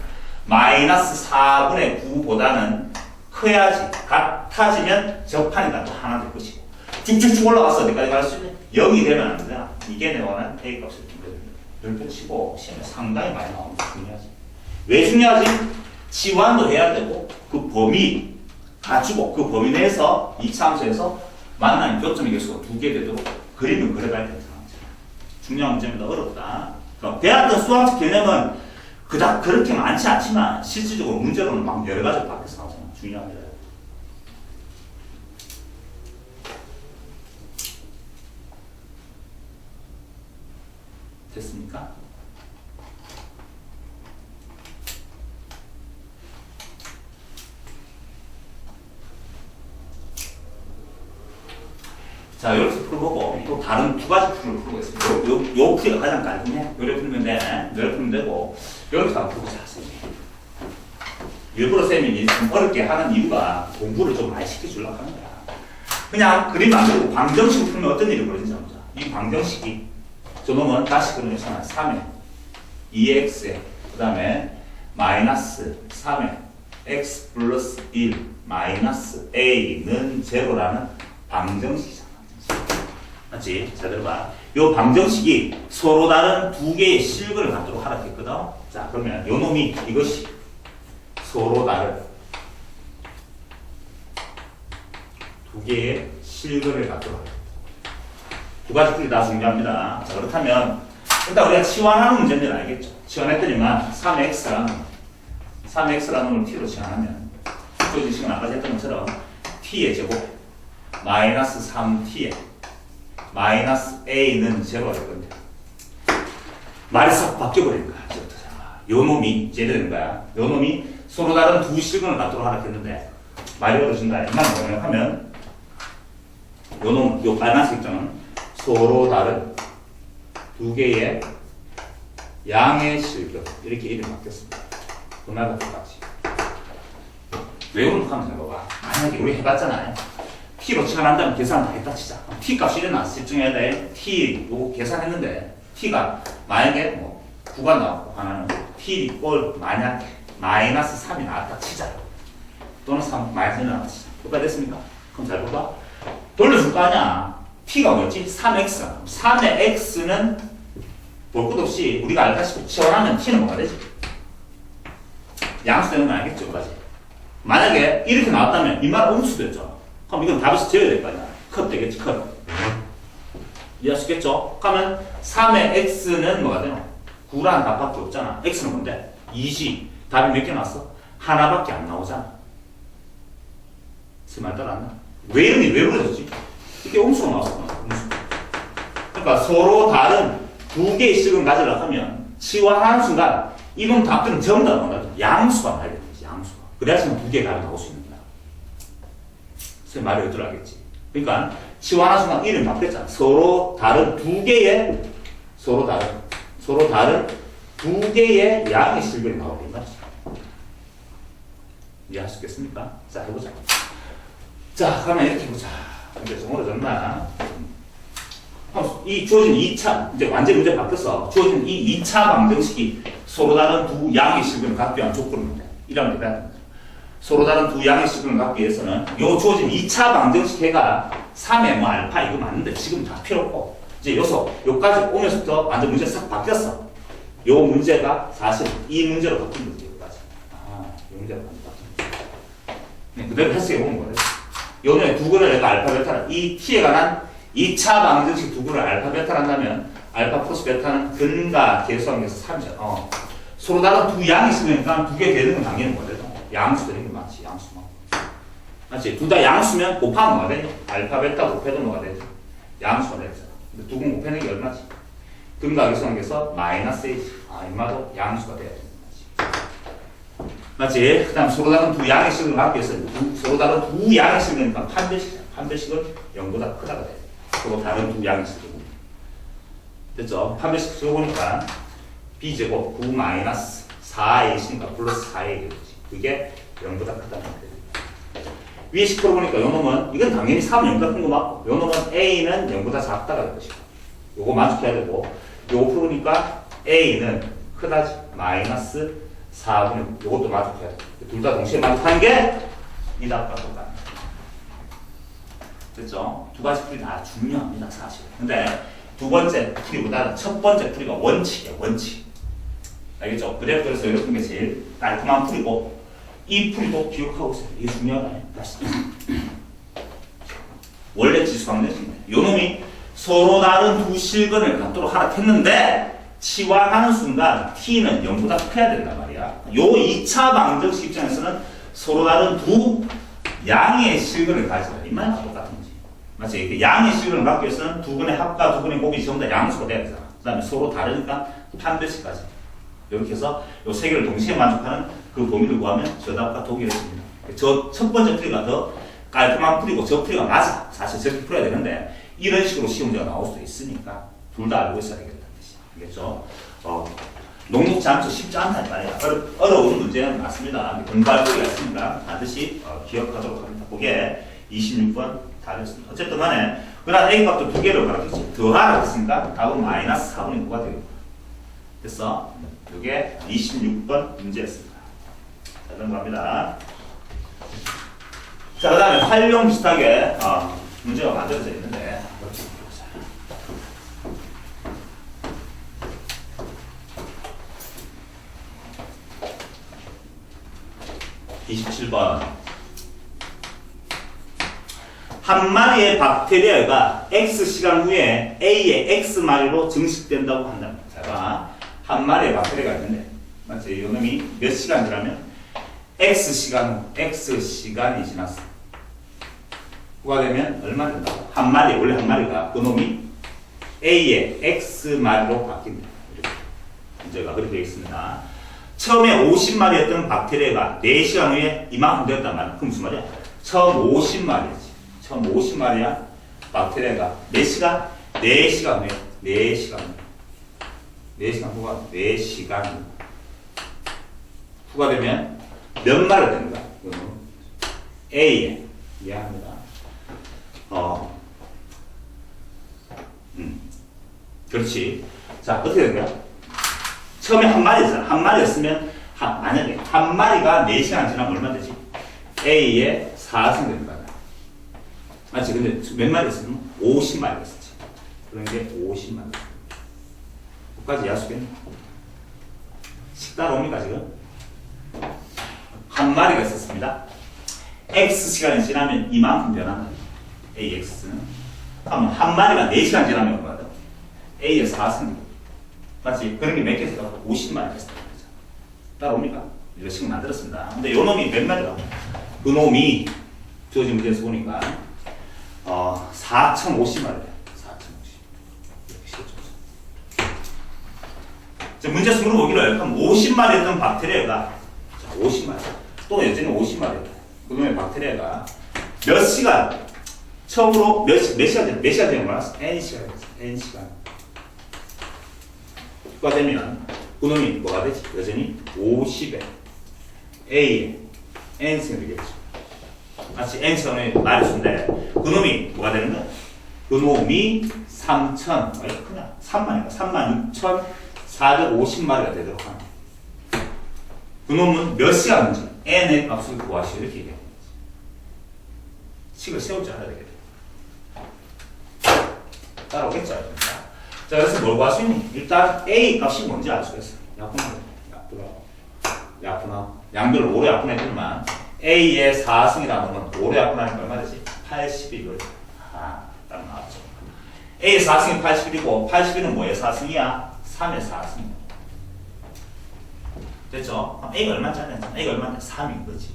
마이너스 4분의 9보다는 커야지. 같아지면 접하니까 또 하나 될 것이고. 쭉쭉쭉 올라가서 어디까지 갈 수 있냐? 0이 되면 안 되잖아. 이게 내 원하는 A 값을 별표 치고 시험에 상당히 많이 나오는 게 중요하지. 왜 중요하지? 치환도 해야 되고 그 범위 갖추고 그 범위 내에서 이 함수에서 만나는 교점의 개수가 2개 되도록 그림을 그려봐야 되는 상황이죠. 중요한 문제입니다. 어렵다. 배웠던 수학적 개념은 그닥 그렇게 많지 않지만 실질적으로 문제로는 막 여러 가지 바뀌어서 나오잖아. 중요합니다. 됐습니까? 자, 이렇게 풀어보고 또 다른 두 가지 풀을 풀어보겠습니다. 요 풀이가 가장 깔끔해. 요래 풀면 돼. 요래 풀면 되고 이렇게 한번 풀어보자. 일부러 쌤이 좀 어렵게 하는 이유가 공부를 좀 많이 시켜주려고 하는 거야. 그냥 그림 안 그리고 방정식을 풀면 어떤 일이 벌어진지 한번 보자. 이 방정식이 저놈은 다시 그려놓잖아. 3에 2x에 그 다음에 마이너스 3에 x 플러스 1 마이너스 a는 제로라는 방정식이잖아. 맞지? 자, 들어봐. 이 방정식이 서로 다른 2개의 실근을 갖도록 하라 했거든. 자, 그러면 요 놈이 이것이 서로 다른 2개의 실근을 갖도록 하라. 두 가지 풀이 다 중요합니다. 자, 그렇다면 일단 우리가 치환하는 문제인지 알겠죠? 치환했더니만 3x라는 걸 t로 치환하면 주어진 시간 아까 했던 것처럼 t의 제곱 마이너스 3t에 마이너스 a는 제로가 될 건데 말이 싹 바뀌어버린 거야. 요 놈이 이제 되는 거야. 요 놈이 서로 다른 두 실근을 갖도록 하라 했는데 말이 어려진다. 이만 번역하면 요 놈, 요 빨간색 점은 서로 다른 두 개의 양의 실근 이렇게 이름이 바뀌었습니다. 그 말과 똑같이 외우는 거 하면 해봐봐. 만약에 우리 해봤잖아요. t로 치환한다면 계산 다 했다 치자. t 값이 일어났어. 집중해야 돼. t 요거 계산했는데 t가 만약에 뭐 9가 나왔고 하나는 t 이꼴 만약 마이너스 3이 나왔다 치자. 또는 3 마이너스 1이 나왔다 치자. 여기까지 됐습니까? 그럼 잘 봐봐. 돌려줄 거 아니야. t가 뭐였지? 3x. 3의 x는 볼 것 없이 우리가 알다시피 치환하면 t는 뭐가 되지? 양수 되는 거 알겠죠? 까지 만약에 이렇게 나왔다면 이 말은 음수됐죠. 그럼 이건 답에서 재야 될 거 아니야. 컷 되겠지, 컷. 이해하시겠죠? 그러면 3의 x는 뭐가 되노? 9라는 답밖에 없잖아. x는 뭔데? 2지. 답이 몇 개 나왔어? 하나밖에 안 나오잖아. 말 따라왔나? 왜 이름이 왜 그러졌지? 이게 음수가 나왔어. 음수. 그러니까 서로 다른 두 개의 식을 가지려고 하면 치환하는 순간 이놈 답들은 전부 다 뭔가 양수가 나야 되는 거지. 양수가. 그래야지만 두 개의 답이 나올 수 있는 거야. 선생님 말이 어떨 알겠지? 그러니까 치환하는 순간 이름이 바뀌었잖아. 서로 다른 두 개의 두 개의 양의 실근이 나오고 있는 거지. 이해할 수 있겠습니까? 자, 해보자. 자, 그러면 이렇게 해보자. 이제 좀 어려졌나? 이 주어진 2차, 이제 완전히 문제 바뀌었어. 주어진 이 2차 방정식이 서로 다른 두 양의 실근을 갖기 위한 조건인데, 이라면 돼야 서로 다른 두 양의 실근을 갖기 위해서는 요 주어진 2차 방정식 해가 3의 뭐 알파 이거 맞는데 지금 다 필요 없고, 이제 요까지 오면서부터 완전 문제 싹 바뀌었어. 요 문제가 사실 이 문제로 바뀐 거지, 여기까지. 아, 이 문제로 바뀐 거지. 네, 그대로 해석해 보는 거예요. 요번에 두 근을 내가 알파, 베타를, 이 t에 관한 2차 방정식 두 근을 알파, 베타를 한다면 알파 플러스 베타는 근과 계수항에서 3이죠. 서로 다른 두 양이 있으니까 두 개 되는 건 당연히 뭐래요? 양수 되는 게 맞지, 양수만. 맞지? 둘 다 양수면 곱하면 뭐가 되니? 알파, 베타 곱해도 뭐가 되지? 양수가 되잖아. 근데 두 근 곱해는 게 얼마지? 근과 계수항에서 마이너스 1이지. 아, 이마도 양수가 돼야 되는 거지. 맞지? 그 다음 서로 다른 두 양의 식을 갖기 위해서 서로 다른 두 양의 식이니까 판별식은 0보다 크다가 돼. 서로 다른 두 양의 식이고. 됐죠? 판별식 써보니까 b제곱 9 마이너스 4a니까 플러스 4a 되지. 그게 0보다 크다는 거예요. 위에 식 풀어보니까 요 놈은 이건 당연히 3은 0보다 큰 거 맞고 요 놈은 a는 0보다 작다가 될 것이고 요거 만족해야 되고 요거 풀어보니까 a는 크다지 마이너스 4분의 6 요것도 만족해야 돼. 둘 다 동시에 만족하는 게 이 답과 똑같네. 됐죠? 두 가지 풀이 다 중요합니다, 사실. 근데 두 번째 풀이보다는 첫 번째 풀이가 원칙이에요, 원칙. 알겠죠? 그래서 이렇게 게 제일 깔끔한 풀이고 이 풀이도 기억하고 있어요. 이게 중요하다. 다시. 원래 지수방정식인데 요 놈이 서로 다른 두 실근을 갖도록 하라 했는데 치환하는 순간 t는 0보다 커야 된단 말이야. 요 2차 방정식 입장에서는 서로 다른 두 양의 실근을 가지라. 이 말과 똑같은 거지. 맞지? 양의 실근을 갖기 위해서는 두 근의 합과 두 근의 곱이 전부 다 양수가 돼야 되잖아. 그 다음에 서로 다르니까 판별식까지. 이렇게 해서 요 세 개를 동시에 만족하는 그 범위를 구하면 저 답과 동일해집니다. 저 첫 번째 풀이가 더 깔끔한 풀이고 저 풀이가 맞아. 사실 저렇게 풀어야 되는데 이런 식으로 시험 문제가 나올 수도 있으니까 둘 다 알고 있어야 되겠다. 알겠죠? 녹록지 않죠? 쉽지 않단 말이야. 어려운 문제는 맞습니다. 공부할 거리가 있으니까 반드시 기억하도록 합니다. 그게 26번 답이었습니다. 어쨌든 간에 그러나 A값도 두 개를 가르쳤지. 더하라 했으니까 답은 마이너스 4분의 9가 되겠고 됐어? 이게 26번 문제였습니다. 자, 넘어갑니다. 자, 그 다음에 활용 비슷하게 문제가 만들어져 있는데 27번 한 마리의 박테리아가 X시간 후에 A의 X마리로 증식된다고 한다면 자 봐. 한 마리의 박테리아가 있는데 맞지? 이 놈이 몇 시간이라면 X시간이 지났어. 그가 되면 얼마 된다고? 한 마리, 원래 한 마리가 그 놈이 A의 X마리로 바뀐다. 이렇게. 문제가 그렇게 되어 있습니다. 처음에 50마리였던 박테리아가 4시간 후에 이만큼 되었단 말이야. 그럼 무슨 말이야? 처음 50마리였지. 처음 50마리야 박테리아가 몇 시간? 4시간 후에 4시간 후가 4시간 후가 되면 몇 마리 되는 거야? A에 이해합니다. 그렇지. 자, 어떻게 된 거야? 처음에 한 마리였잖아. 한 마리였으면, 만약에 한 마리가 4시간 지나면 얼마 되지? A에 4승 되는 거야. 맞지? 근데 몇 마리였으면? 50마리였었지. 그런 게 50마리. 끝까지 이해하시겠니? 식단 옵니까, 지금? 한 마리가 있었습니다. X 시간이 지나면 이만큼 변한다. AX는. 그러면 한 마리가 4시간 지나면 얼마다? A에 4승. 맞지? 그런 게 몇 개 있어? 50마리 됐어. 따라옵니까? 이거 지금 만들었습니다. 근데 요 놈이 몇 마리가? 그 놈이 주어진 문제에서 보니까 4,050마리야. 4,050. 이렇게 시켰죠. 문제에서 물어보기를 그럼 50마리였던 박테리아가 50마리. 또 여전히 50마리였다. 그 놈의 박테리아가 몇 시간 처음으로 몇 시간 되는 거야? N시간 됐어. N시간. 가 되면 그놈이 뭐가 되지? 여전히 50에 A에 N승이 되겠죠. 마치 N승의 마리수인데 그놈이 뭐가 되는 거야? 그놈이 36,450마리가 되도록 하는 그놈은 몇 시간인지 N의 값을 구하시오 이렇게 얘기하는 거지. 식을 세울 줄 알아야 되겠다. 따라오겠죠? 자, 그래서 뭘 구할 수 있니? 일단 A 값이 뭔지 알 수가 있어. 약분하고. 양별을 5로 약분했더니만 A의 4승이라는 건 5로 약분하니까 얼마 되지? 81. 딱 나왔죠. A의 4승이 81이고 81은 뭐의 4승이야? 3의 4승. 됐죠? 그럼 A가 얼마짜리? A가 얼마인데? 3인 거지.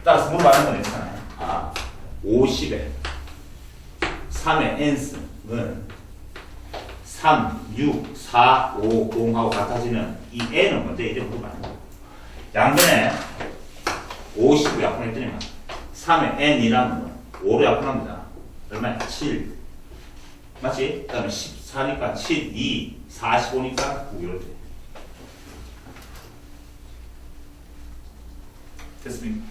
따라서 물어봤는 건 있잖아요. 50에 3의 N승은 3, 6, 4, 5, 0하고 같아지면 이 N은 뭔데? 이래 물어봤는 거야. 양변에 50을 약분했더니만 3의 N이라는 건 5로 약분합니다. 얼마야? 7. 맞지? 그 다음에 14니까 7, 2, 45니까 9 이렇게. 됐습니까?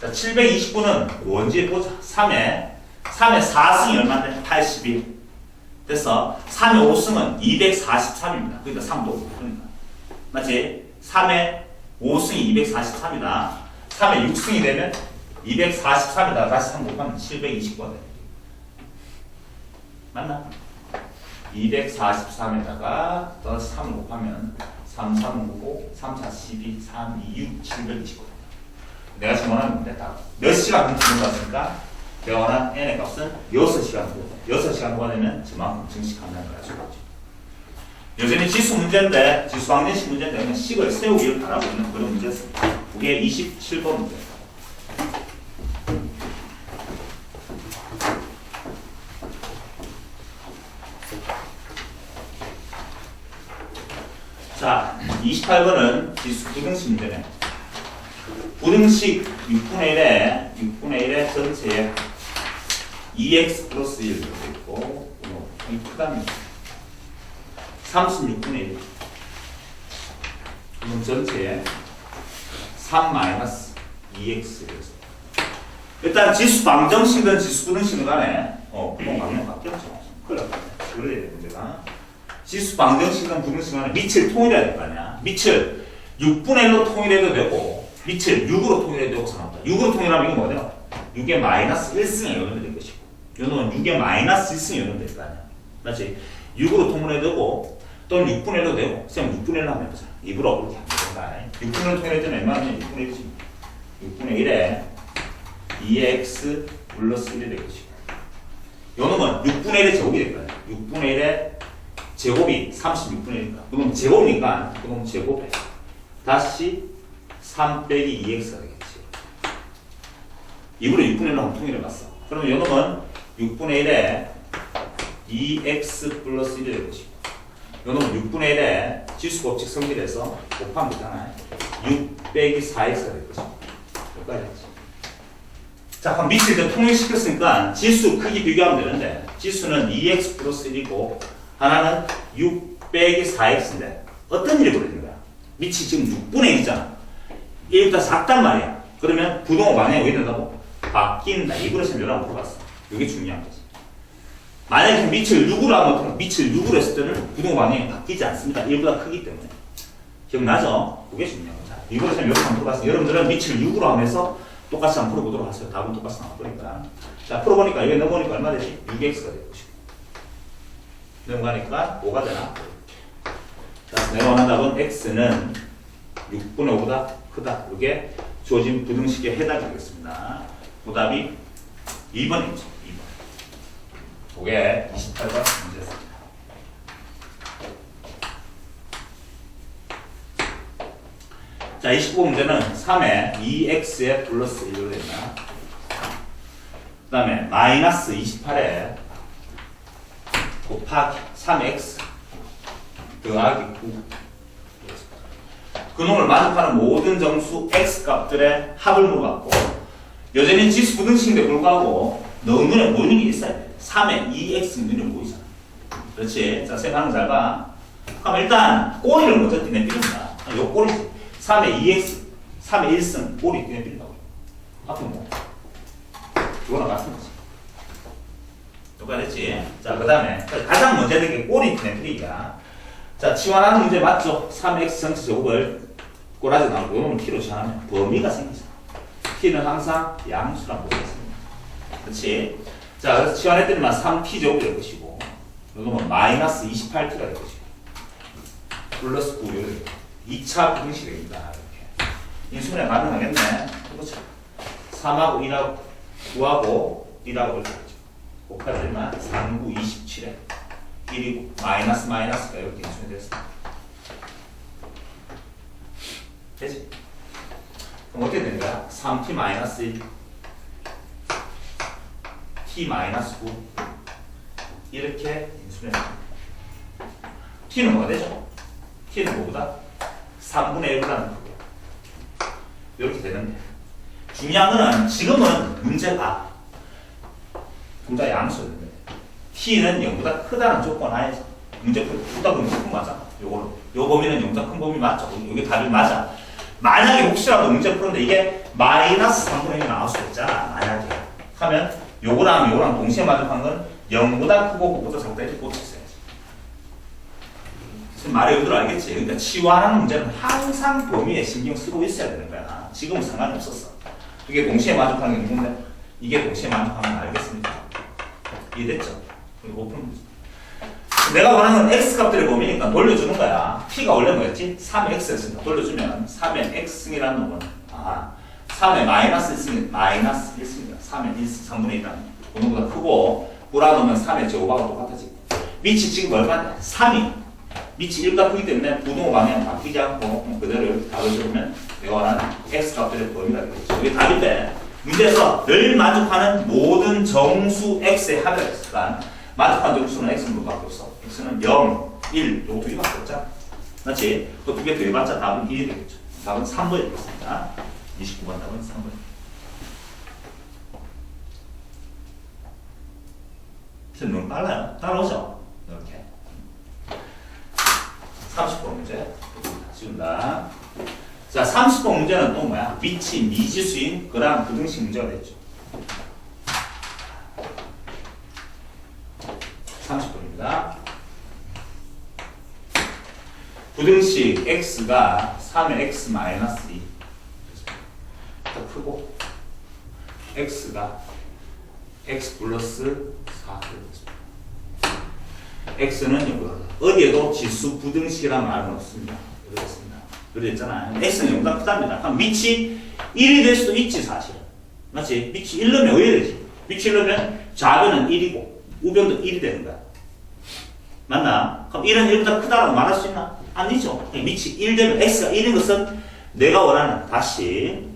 자, 729는 뭔지 보자. 3의 4승이 얼마인데? 81. 됐어. 3의 5승은 243입니다. 그러니까 3도. 그러니까. 맞지? 3의 5승이 243이다. 3의 6승이 되면 243이다. 다시 3 곱하면 729가 돼. 맞나? 243에다가 더해서 3 곱하면 3, 3, 5, 3, 4, 12, 3, 2, 6, 729. 내가 지금 원하는 문제 딱 몇 시간 공부하는 거 같으니까 내가 원하는 n의 값은 6시간 후고 6시간 후가 되면 저만큼 증식한다는 걸 알 수가 있죠. 여전히 지수 문제인데 지수 방정식 문제인데 그냥 식을 세우기를 바라고 있는 그런 문제였습니다. 그게 27번 문제. 자, 28번은 지수 부등식 문제네. 부등식 6분의 1의 전체에 2x 플러스 1 이렇게 있고 이 크답니다. 36분의 1 그럼 전체에 3 마이너스 2x 일단 지수 방정식은 지수 부등식은 간에 그건 방향 바뀌었죠. 큰일 났다. 그래야 돼 문제가. 지수 방정식은 부등식은 간에 밑을 통일해야 될 거 아니야. 밑을 6분의 1로 통일해도 되고 밑을 6으로 통일해도 되고 상관없다. 6으로 통일하면 이거 뭐냐? 6의 마이너스 1승이 연결될 것이고 요놈은 6의 마이너스 1승이 연결될 거 아니야. 맞지? 6으로 통일해도 되고 또는 6분의 1로 되고 쌤 6분의 1로 하면 되잖아. 입으로 그렇게 하면 된다. 6분의 1로 통일했더니 얼마냐? 6분의 1이지. 6분의 1에 2x 플러스 1이 될 것이고 요놈은 6분의 1의 제곱이 될 거야. 6분의 1의 제곱이 36분의 1이니까 그럼 제곱이니까 그럼 제곱에 다시 3 빼기 2x가 되겠지. 입으로 6분의 1로 한번 통일해봤어. 그러면 요놈은 6분의 1에 2x 플러스 1이 될 것이고 놈은 6분의 1에 지수 법칙 성질에서 곱하면 되잖아요. 6 빼기 4x가 될 거죠. 여기까지 했지. 자, 그럼 밑을 이제 통일시켰으니까 지수 크기 비교하면 되는데, 지수는 2x 플러스 1이고, 하나는 6 빼기 4x인데, 어떤 일이 벌어지는 거야? 밑이 지금 6분의 1이잖아. 1보다 작단 말이야. 그러면 부동호 방향이 왜 된다고? 바뀐다. 이 그릇은 여러분 물어봤어. 이게 중요한 거지. 만약에 밑을 6으로 하면, 밑을 6으로 했을 때는 부동호 방향이 바뀌지 않습니다. 1보다 크기 때문에. 기억나죠? 그게 중요한 거죠. 이 그릇은 여러분 물어봤어. 여러분들은 밑을 6으로 하면서 똑같이 한번 풀어보도록 하세요. 답은 똑같이 나와버리니까. 자, 풀어보니까, 여기 넘어오니까 얼마 되지? 6x가 될 것이고. 넘어가니까 5가 되나? 자, 내가 원하는 답은 x는 6분의 5보다 크다. 이게 주어진 부등식의 해답이 되겠습니다. 그 답이 2번이죠. 2번. 그게 28번 문제였습니다. 자, 29번 문제는 3에 2x에 플러스 1로 됐나? 그 다음에 마이너스 28에 곱하기 3x 더하기 9. 그놈을 만족하는 모든 정수 x 값들의 합을 물어봤고, 여전히 지수 부등식인데 불구하고 너 눈에 보이는 게 있어야 돼. 3에 2x 눈에 보이잖아. 그렇지? 자, 생각하는 거 잘 봐. 그럼 일단 꼬리를 먼저 띄내버린다. 요 꼬리지. 3에 2x, 3에 1승 꼬리 띄내버린다고. 앞에 뭐? 이거랑 같은 거지. 똑같았지? 자, 그 다음에 가장 먼저 되는 게 꼬리 띄내버리기야. 자, 치환하는 문제 맞죠? 3x 전체 제곱을 꼬라지 나오고 이놈을 t로 치환하면 범위가 생기잖아. t는 항상 양수란 보겠습니다. 그렇지? 자, 그래서 치환했더니만 3t 제곱이 될 것이고, 이놈은 마이너스 28t가 될 것이고, 플러스 9, 이렇게 2차 부등식이 됩니다. 이렇게. 인수분해 가능하겠네. 그렇죠? 3하고 1하고 9하고 1하고 이렇게 되죠. 곱하지만 3, 9, 27에 1이고, 마이너스가 이렇게 인수분해 됐습니다. 되지? 그럼 어떻게 되는 거야? 3t 마이너스 1, t 마이너스 9 이렇게 인수분해 됩니다. t는 뭐가 되죠? t는 뭐보다? 3분의 1보다는 크고 이렇게 되는데, 중요한 거는 지금은 문제가 양수였는데 t는 0보다 크다는 조건 하에서 문제 크다 보면 큰 맞아. 요거는 요 범위는 0보다 큰 범위 맞죠? 이게 답이 맞아. 만약에 혹시라도 문제 푸는데 이게 마이너스 3분의 1이 나올 수 있잖아. 만약에 하면 요거랑 동시에 만족한 건 0보다 크고 9보다 작다 이렇게 꽂혀 있어야지. 말의 의도를 알겠지? 그러니까 치환하는 문제는 항상 범위에 신경 쓰고 있어야 되는 거야. 지금은 상관이 없었어. 이게 동시에 만족하는 게 누군데? 이게 동시에 만족하는 거 알겠습니까? 이해됐죠? 이거 푸는 거지. 내가 원하는 x 값들의 범위니까 돌려주는 거야. t가 원래 뭐였지? 3x였으니까 돌려주면 3의 x승이라는 놈은 3의 마이너스 1승이 마이너스 1승이다. 3의 1승 3분의 1이라는 그놈보다 크고, 불안하면 3의 제곱하고 똑같아지고, 밑이 지금 얼마인데? 3이 밑이 1과 크기 때문에 부동호 방향 바뀌지 않고 그대로 답을 적으면 내가 원하는 x 값들의 범위가 되겠죠. 이게 답인데, 문제에서 늘 만족하는 모든 정수 x의 합이 있으니까 만족한 정수는 x는 뭐밖에 없어. x는 0, 1, 요거 두 개밖에 없잖아. 맞지? 그 두 개 더해봤자 답은 1이 되겠죠. 답은 3번이 되겠습니다. 29번 답은 3번. 지금 너무 빨라요. 따라오죠? 이렇게. 30번 문제 지운다. 자, 30번 문제는 또 뭐야? 밑이 미지수인 그랑 부등식 문제가 됐죠. 30번입니다. 부등식 x가 3의 x 마이너스 2 더 크고, x가 x 플러스 4 x는 어디에도 지수 부등식이라는 말은 없습니다. 그렇습니다. 그랬잖아요. x는 0보다 크답니다. 그럼 밑이 1이 될 수도 있지, 사실은. 맞지? 밑이 1넣으면 왜 되지? 밑이 1넣으면 좌변은 1이고 우변도 1이 되는 거야. 맞나? 그럼 1은 1보다 크다라고 말할 수 있나? 아니죠. 밑이 1 되면 x가 1인 것은 내가 원하는, 다시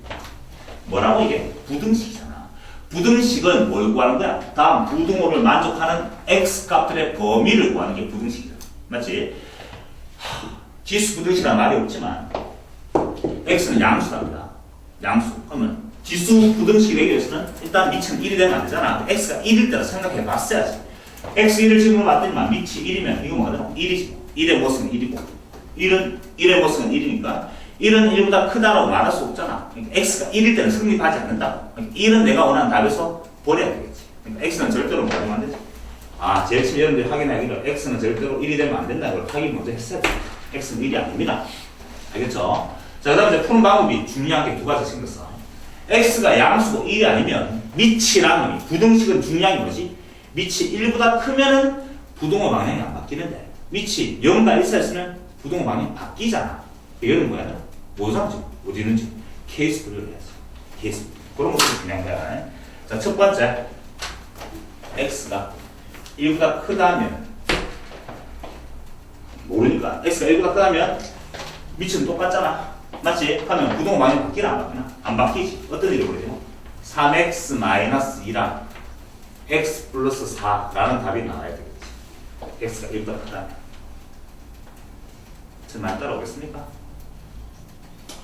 뭐라고 이게? 부등식이잖아. 부등식은 뭘 구하는 거야? 다음 부등호를 만족하는 x 값들의 범위를 구하는 게 부등식이다. 맞지? 지수 부등식이란 말이 없지만 x는 양수랍니다. 양수. 그러면 지수 부등식이 되기 위해서는 일단 미치는 1이 되면 안 되잖아. x가 1일 때라 생각해 봤어야지. x 1을 지금 봤더니만 밑이 1이면 이거 뭐가 되 1이지. 1의 모습은 1이고 1의 모습은 1이니까 1은 1보다 크다라고 말할 수 없잖아. 그러니까 x가 1일 때는 성립하지 않는다고. 그러니까 1은 내가 원하는 답에서 버려야 되겠지. 그러니까 x는 절대로 버리면 안 되지. 아, 제일 처음 여러분들이 확인하기를 x는 절대로 1이 되면 안 된다. 이걸 확인 먼저 했어야 돼. x는 1이 아닙니다. 알겠죠? 자, 그 다음에 이제 푸는 방법이 중요한 게 두 가지 생겼어. x가 양수고 1이 아니면 미치라는 놈이, 부등식은 중요한 게 뭐지? 미치 1보다 크면은 부동호 방향이 안 바뀌는데, 미치 0과 1 사이였으면 부동호 방향이 바뀌잖아. 이거는 뭐야? 뭐잖지? 어디 있는지 케이스 분류를 해야지. 케이스. 그런 것들이 중요한 거야. 자, 첫 번째. x가 1보다 크다면, 모르니까. x가 1보다 크다면, 미치는 똑같잖아. 맞지? 하면 부동호 방향이 바뀌나 안 바뀌나? 안 바뀌지. 어떤 일이 벌어지고? 3x-2랑 x 플러스 4라는 답이 나와야 되겠지. x가 1보다 크다면. 정말 따라오겠습니까?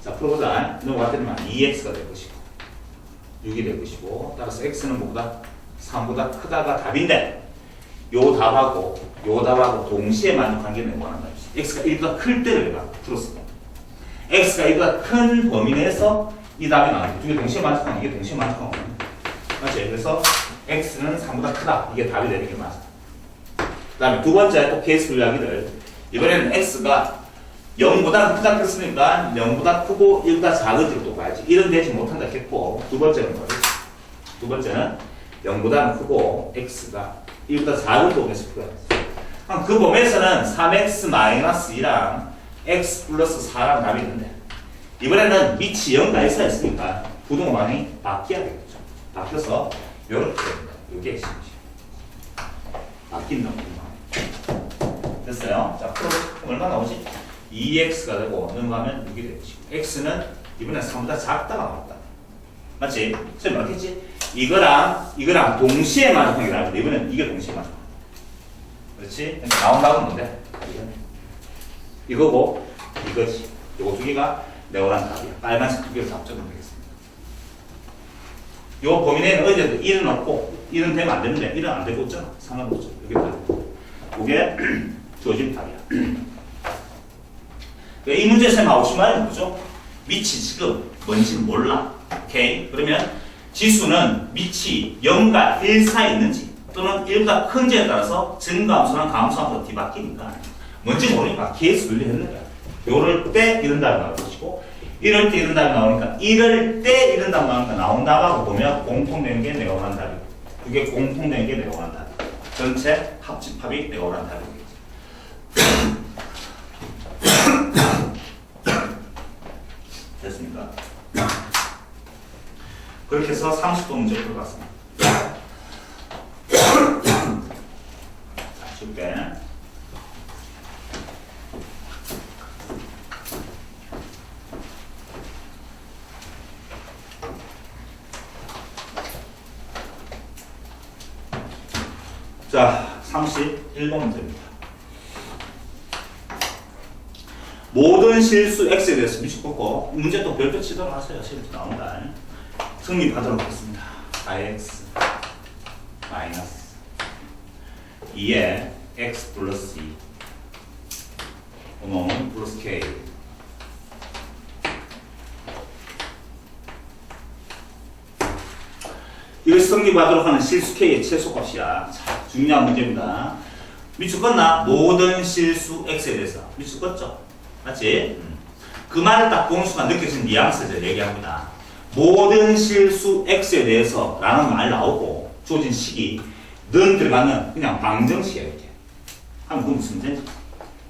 자, 풀어보자. 넘어갔더니만 2x가 될 것이고 6이 될 것이고, 따라서 x는 뭐보다 3보다 크다가 답인데, 요 답하고 동시에 만족한 게 내가 원하는 답이지. x가 1보다 클 때를 내가 풀었습니다. x가 1보다 큰 범위 내에서 이 답이 나와요. 두 개 동시에 만족하면 이게 동시에 만족하는 거예요. 맞지? 그래서 x는 3보다 크다. 이게 답이 되는 게 맞아. 그 다음에 두 번째 또 케이스 분류하기를, 이번에는 x가 0보다 크다 했으니까 0보다 크고 1보다 작은지를 또 봐야지. 1은 되지 못한다 했고, 두 번째는 뭐지? 두 번째는 0보다 크고 x가 1보다 작은 범위에서 풀어야지. 그럼 그 범위에서는 3x-2랑 x 플러스 4라는 답이 있는데, 이번에는 밑이 0과 1 사이였으니까 부동호 방향이 바뀌어야 되겠죠. 바뀌어서 이렇게 됩니다. 이게 핵심이지. 바뀐다. 됐어요? 자, 풀어보면 얼마 나오지? 2x가 되고 넘어가면 6이 되지. x는 이번에 3보다 작다가 나왔다. 맞지? 선생님 맞겠지? 이거랑 동시에 만족하는 게 나은데, 이번엔 이게 동시에 만족한다. 그렇지? 그러니까 나온 답은 뭔데? 이거고 이거지. 요거 두 개가 내가 원하는 답이야. 빨간색 두 개를 답적으면 되겠습니다. 요 범위 내에는 어디에도 1은 없고 1은 되면 안 되는데 1은 안 되고 있잖아. 상관없죠. 여기 답이고. 요게 주어진 답이야. 이 문제 쌤 하고 싶은 말은 뭐죠? 밑이 지금 뭔지는 몰라. 오케이? 그러면 지수는 밑이 0과 1 사이에 있는지 또는 1보다 큰지에 따라서 증가함수랑 감소함수가 뒤바뀌니까 뭔지 모르니까 케이스 분류했는 거야. 요럴 때 이런 답이 나올 것이고, 이럴 때 이런 답이 나오니까, 이럴 때 이런 답이 나오니까 나온 답하고 보면 공통된 게 내가 원하는 답이고, 그게 공통된 게 내가 원하는 답이고, 전체 합집합이 내가 원하는 답이겠지. 됐습니까? 그렇게 해서 30도 문제 풀어봤습니다. 자, 줄게. 자, 31번 문제입니다. 모든 실수 x에 대해서 미치고 문제 또 별표 치도록 하세요. 실수 나온다. 성립하도록 하겠습니다. 4x 마이너스 2에 x 플러스 2 오놈 플러스 k 이걸 성립하도록 하는 실수 k의 최소값이야. 자, 중요한 문제입니다. 미축었나? 모든 실수 x에 대해서 미축었죠? 맞지? 그 말을 딱 보는 순간 느껴지는 뉘앙스를 얘기합니다. 모든 실수 x에 대해서 라는 말 나오고 주어진 식이 는 들어가면 그냥 방정식이야. 이렇게 하면 그 무슨 문제지?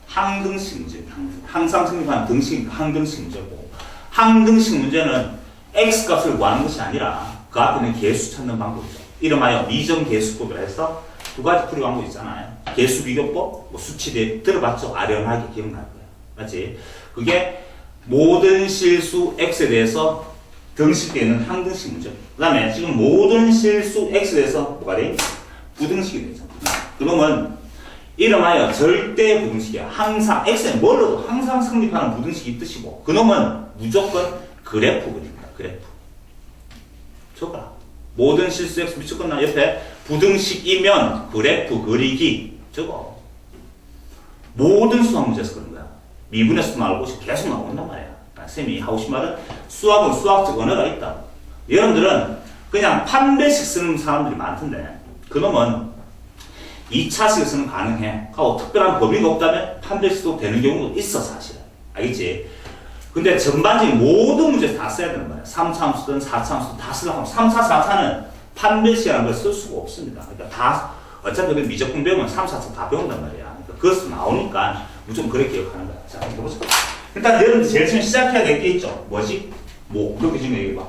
항등식 문제입니다. 항상 성립하는 등식이니까 항등식 문제고, 항등식 문제는 x 값을 구하는 것이 아니라 그 앞에 있는 개수 찾는 방법이죠. 이름하여 미정개수법이라 해서 두 가지 풀이 방법이 있잖아요. 개수비교법, 수치대 들어봤죠? 아련하게 기억날 거예요. 맞지? 그게 모든 실수 x에 대해서 등식되어 있는 항등식 문제. 그 다음에 지금 모든 실수 x에 대해서 뭐가 돼? 부등식이 되죠. 그러면 이름하여 절대 부등식이야. 항상 x에 뭘 넣어도 항상 성립하는 부등식이 뜻이고 그놈은 무조건 그래프 그립니다. 그래프. 적어라. 모든 실수 x 미치건 나 옆에 부등식이면 그래프 그리기 적어. 모든 수학 문제에서 그런 거야. 미분의 수 나올 곳이 계속 나온단 말이야. 쌤이 하고 싶은 말은 수학은 수학적 언어가 있다. 여러분들은 그냥 판별식 쓰는 사람들이 많던데 그놈은 2차식을 쓰는 가능해. 하고 특별한 범위가 없다면 판별식도 되는 경우도 있어 사실은. 알겠지? 근데 전반적인 모든 문제에서 다 써야 되는 거야. 3차함수든 4차함수든 다 쓰려고 하면 3, 4, 4차는 판별식이라는 걸 쓸 수가 없습니다. 그러니까 다 어차피 미적분 배우면 3, 4차 다 배운단 말이야. 그러니까 그것도 나오니까 무조건 그렇게 기억하는 거야. 자, 한번 해보자. 일단 여러분들 제일 처음 시작해야 될 게 있죠. 뭐지? 뭐 그렇게 지금 얘기해봐.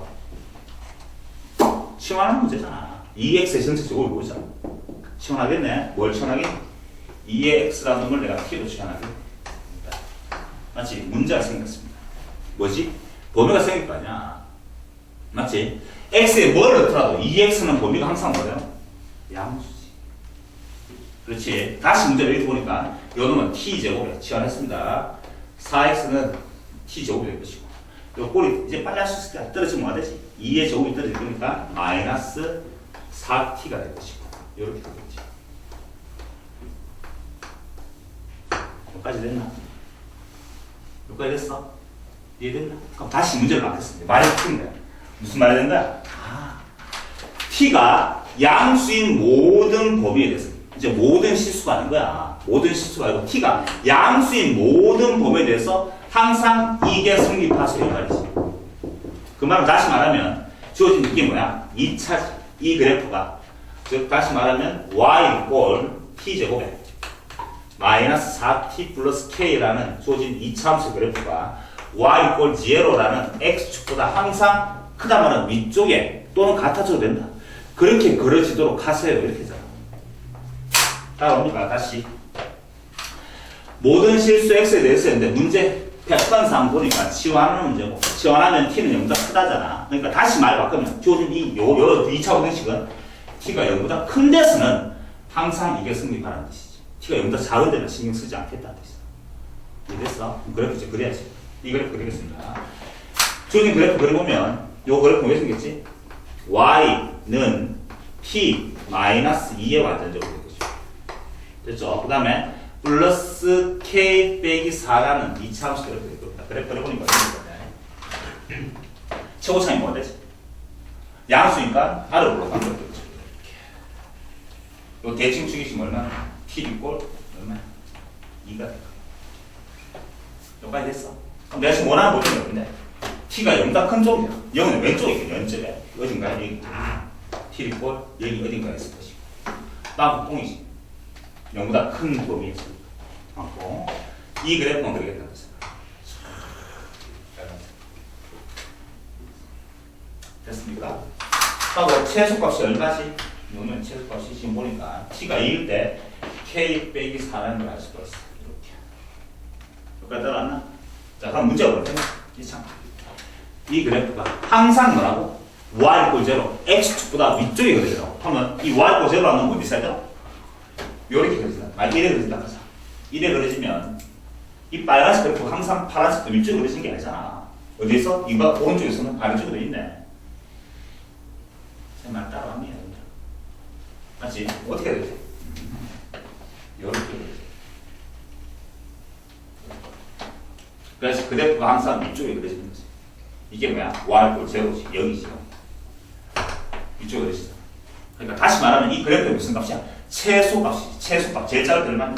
시원한 문제잖아. 2x의 전체 제곱을 보자. 시원하겠네. 뭘 시원하게? 2의 x라는 놈을 내가 t로 시원하게. 맞지? 문제가 생겼습니다. 뭐지? 범위가 생길 거 아니야. 맞지? x에 뭘 넣더라도 2x는 범위가 항상 뭐예요? 양수지. 그렇지? 다시 문제를 여기 보니까 이 놈은 t제곱에 치환했습니다. 4x는 t제곱이 될 것이고 요 꼴이 이제 빨리 할 수 있을 때 떨어지면 뭐가 되지? 2의 제곱이 떨어질 거니까 마이너스 4t가 될 것이고 이렇게 되겠지. 여기까지 됐나? 여기까지 됐어? 이해됐나? 그럼 다시 문제를 바꿨습니다. 말이 틀린 거야. 무슨 말이 된 거야? t가 양수인 모든 범위에 대해서 이제 모든 실수가 아닌 거야. 모든 실수가 아니고 t가 양수인 모든 범위에 대해서 항상 이게 성립할 수 있는 말이지. 그 말은 다시 말하면 주어진 이게 뭐야? 2차 이 그래프가 즉 다시 말하면 y 꼴 t제곱에 마이너스 4t 플러스 k라는 주어진 2차함수 그래프가 y 꼴 0라는 x축보다 항상 크다 말은 위쪽에 또는 같아져도 된다. 그렇게 그려지도록 하세요. 이렇게 하잖아. 따라옵니까? 다시 모든 실수 x에 대해서 했는데 문제 패턴상 보니까 치환하는 문제고 치환하면 t는 0보다 크다잖아. 그러니까 다시 말 바꾸면 주어진 이 2차 부등식은 t가 0보다 큰 데서는 항상 이게 성립하라는 뜻이지. t가 0보다 작은 데는 신경 쓰지 않겠다는 뜻이야. 이해됐어? 그래프 이제 그려야지. 이 그래프 그리겠습니다. 주어진 그래프 그려보면 요 그래프 왜 생겼지? y는 t 마이너스 2의 완전적으로 될 것이고 됐죠? 그 다음에 플러스 k 빼기 4라는 2차 함수 그래프 될 겁니다. 그래프 그려보니까 어떻게 되냐? 최고차이 뭐가 되지? 양수니까 아래로 올라가는 거죠. 요 대칭축이시면 얼마나? t 꼴 얼마야? 2가 될 거야. 여기까지 됐어. 그럼 내가 지금 원하는 모델이 없는데 t가 0보다 큰 쪽이야. 0은 왼쪽에 있거든. 연쪽에. 어딘가에 여기 t 꼴 여기 어딘가에 있을 것이고 다음 뽕이지. 0보다 큰 범위에 있어. 이 그래프만 그리겠다는 거죠. 됐습니까? 하고 최소값이 얼마지? 이거는 최소값이 지금 보니까 t가 2일 때 k 빼기 4라는 걸 알 수가 있어. 이렇게. 여기까지 들어왔나? 자, 그럼 문제가 뭐냐? 이 그래프가 항상 뭐라고? y 꼴 0, x축보다 위쪽에 그려지라고 하면 이 y 꼴 0라는 건 어디 있어야 돼? 요렇게 그려진다. 만약 이래 그려진다 하자. 이래 그려지면 이 빨간색 그래프가 항상 파란색도 위쪽에 그려진 게 아니잖아. 어디에서? 이거 오른쪽에서는 아래쪽으로 있네. 제 말 따라왔니? 맞지? 어떻게 해야 되지? 요렇게 그려지. 그래서 그래프가 항상 위쪽에 그려지는 거지. 이게 뭐야? y꼴 0이지. 0이지. 위쪽에 그려지잖아. 그러니까 다시 말하면 이 그래프의 무슨 값이야? 최소값이지. 최소값. 제일 작을 때는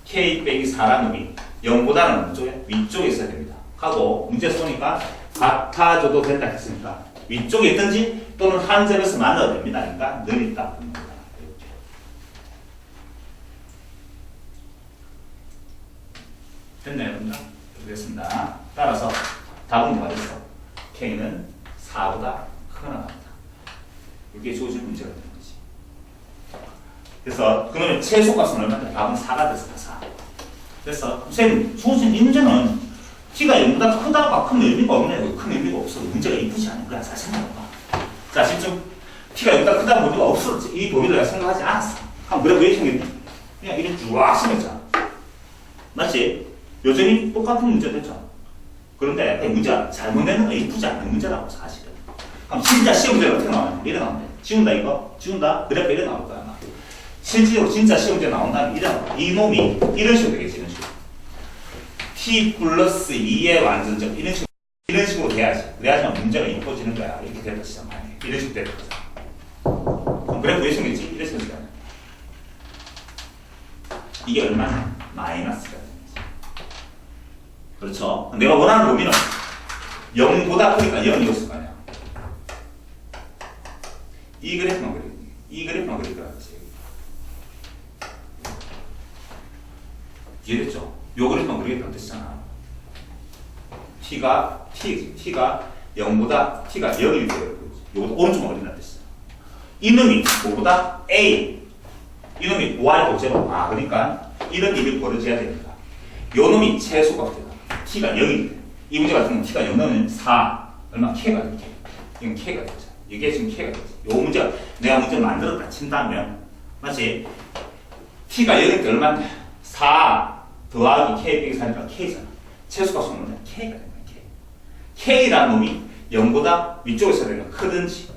k 빼기 4라는 놈이 0보다는 위쪽에 있어야 됩니다. 하고 문제에서 보니까 같아져도 된다 했으니까 위쪽에 있든지 또는 한 점에서 만나도 됩니다. 그러니까 늘 있다. 됐나요, 여러분들? 됐습니다. 따라서 답은 뭐가 됐어? k는 4보다 크거나 같다. 이게 주어진 문제가 되는 거지. 그래서 그러면 최소값은 얼마인데? 답은 4가 됐어. 4. 그래서 선생님 주어진 이 문제는 t가 0보다 크다가 큰 의미가 없네. 큰 의미가 없어. 문제가 이쁘지 않은 거야. 잘 생각해봐. 자, 지금 t가 0보다 크다는 범위가 없어. 이 범위를 내가 생각하지 않았어. 한번 그래 왜 생겼니? 그냥 이렇게 쫙 쓰면서. 맞지? 여전히 똑같은 문제 됐죠. 그런데 그 문제가 잘못내는 거 이쁘지 않은 문제라고 사실은. 그럼 진짜 시험제는 어떻게 나오냐? 이래 나오면 돼. 지운다 이거? 지운다? 그래프 이래 나올 거야. 아마. 실제로 진짜 시험제 나온다면 이래 나올 거야. 이놈이 이런 식으로 되겠지. 이런 식으로. t 플러스 2의 완전점 이런 식으로 돼야지. 그래야지만 문제가 이뻐지는 거야. 이렇게 됐다 시작 만약에. 이런 식으로 됐다. 그럼 그래프 왜 생겼지? 이래 생겼잖아. 이게 얼마냐? 마이너스가 되는 거지. 그렇죠? 내가 원하는 범위는 0보다 크니까 0이었을 거 아니야. 이 그래프만 그려. 이 그래프만 그릴 거야. 이해됐죠? 요 그래프만 그리겠다는 뜻이잖아. t가 0보다 t가 0일 때요. 요것도 오른쪽만 그린다는 뜻이야. 이놈이 뭐보다 a 이놈이 y 도제로 그러니까 이런 일이 벌어져야 됩니다. 요놈이 최소값 되다. t가 0일 때. 이 문제 같은 경우는 t가 0은 4 얼마 k가 되죠. 이건 k가 되죠. 이게 지금 k가 되죠. 요 문제가 내가 문제를 만들었다 친다면 맞지? t가 0일 때 얼마인데? 4 더하기 k 빼기 4니까 k잖아. 최소값은 얼마냐? k가 되는 거야. k라는 놈이 0보다 위쪽에 있어야 되는 거 크든지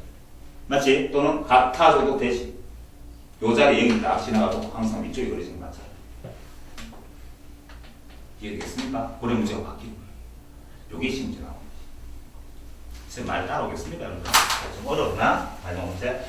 맞지? 또는 같아져도 되지. 요 자리에 0이 딱 지나가도 항상 위쪽에 그려지는 거 맞아. 이해되겠습니까? 고래 문제가 바뀌는 거예요. 요게 시험제 나오는 거지. 선생님 말 따라오겠습니까? 여러분? 좀 어렵나? 마지막 문제.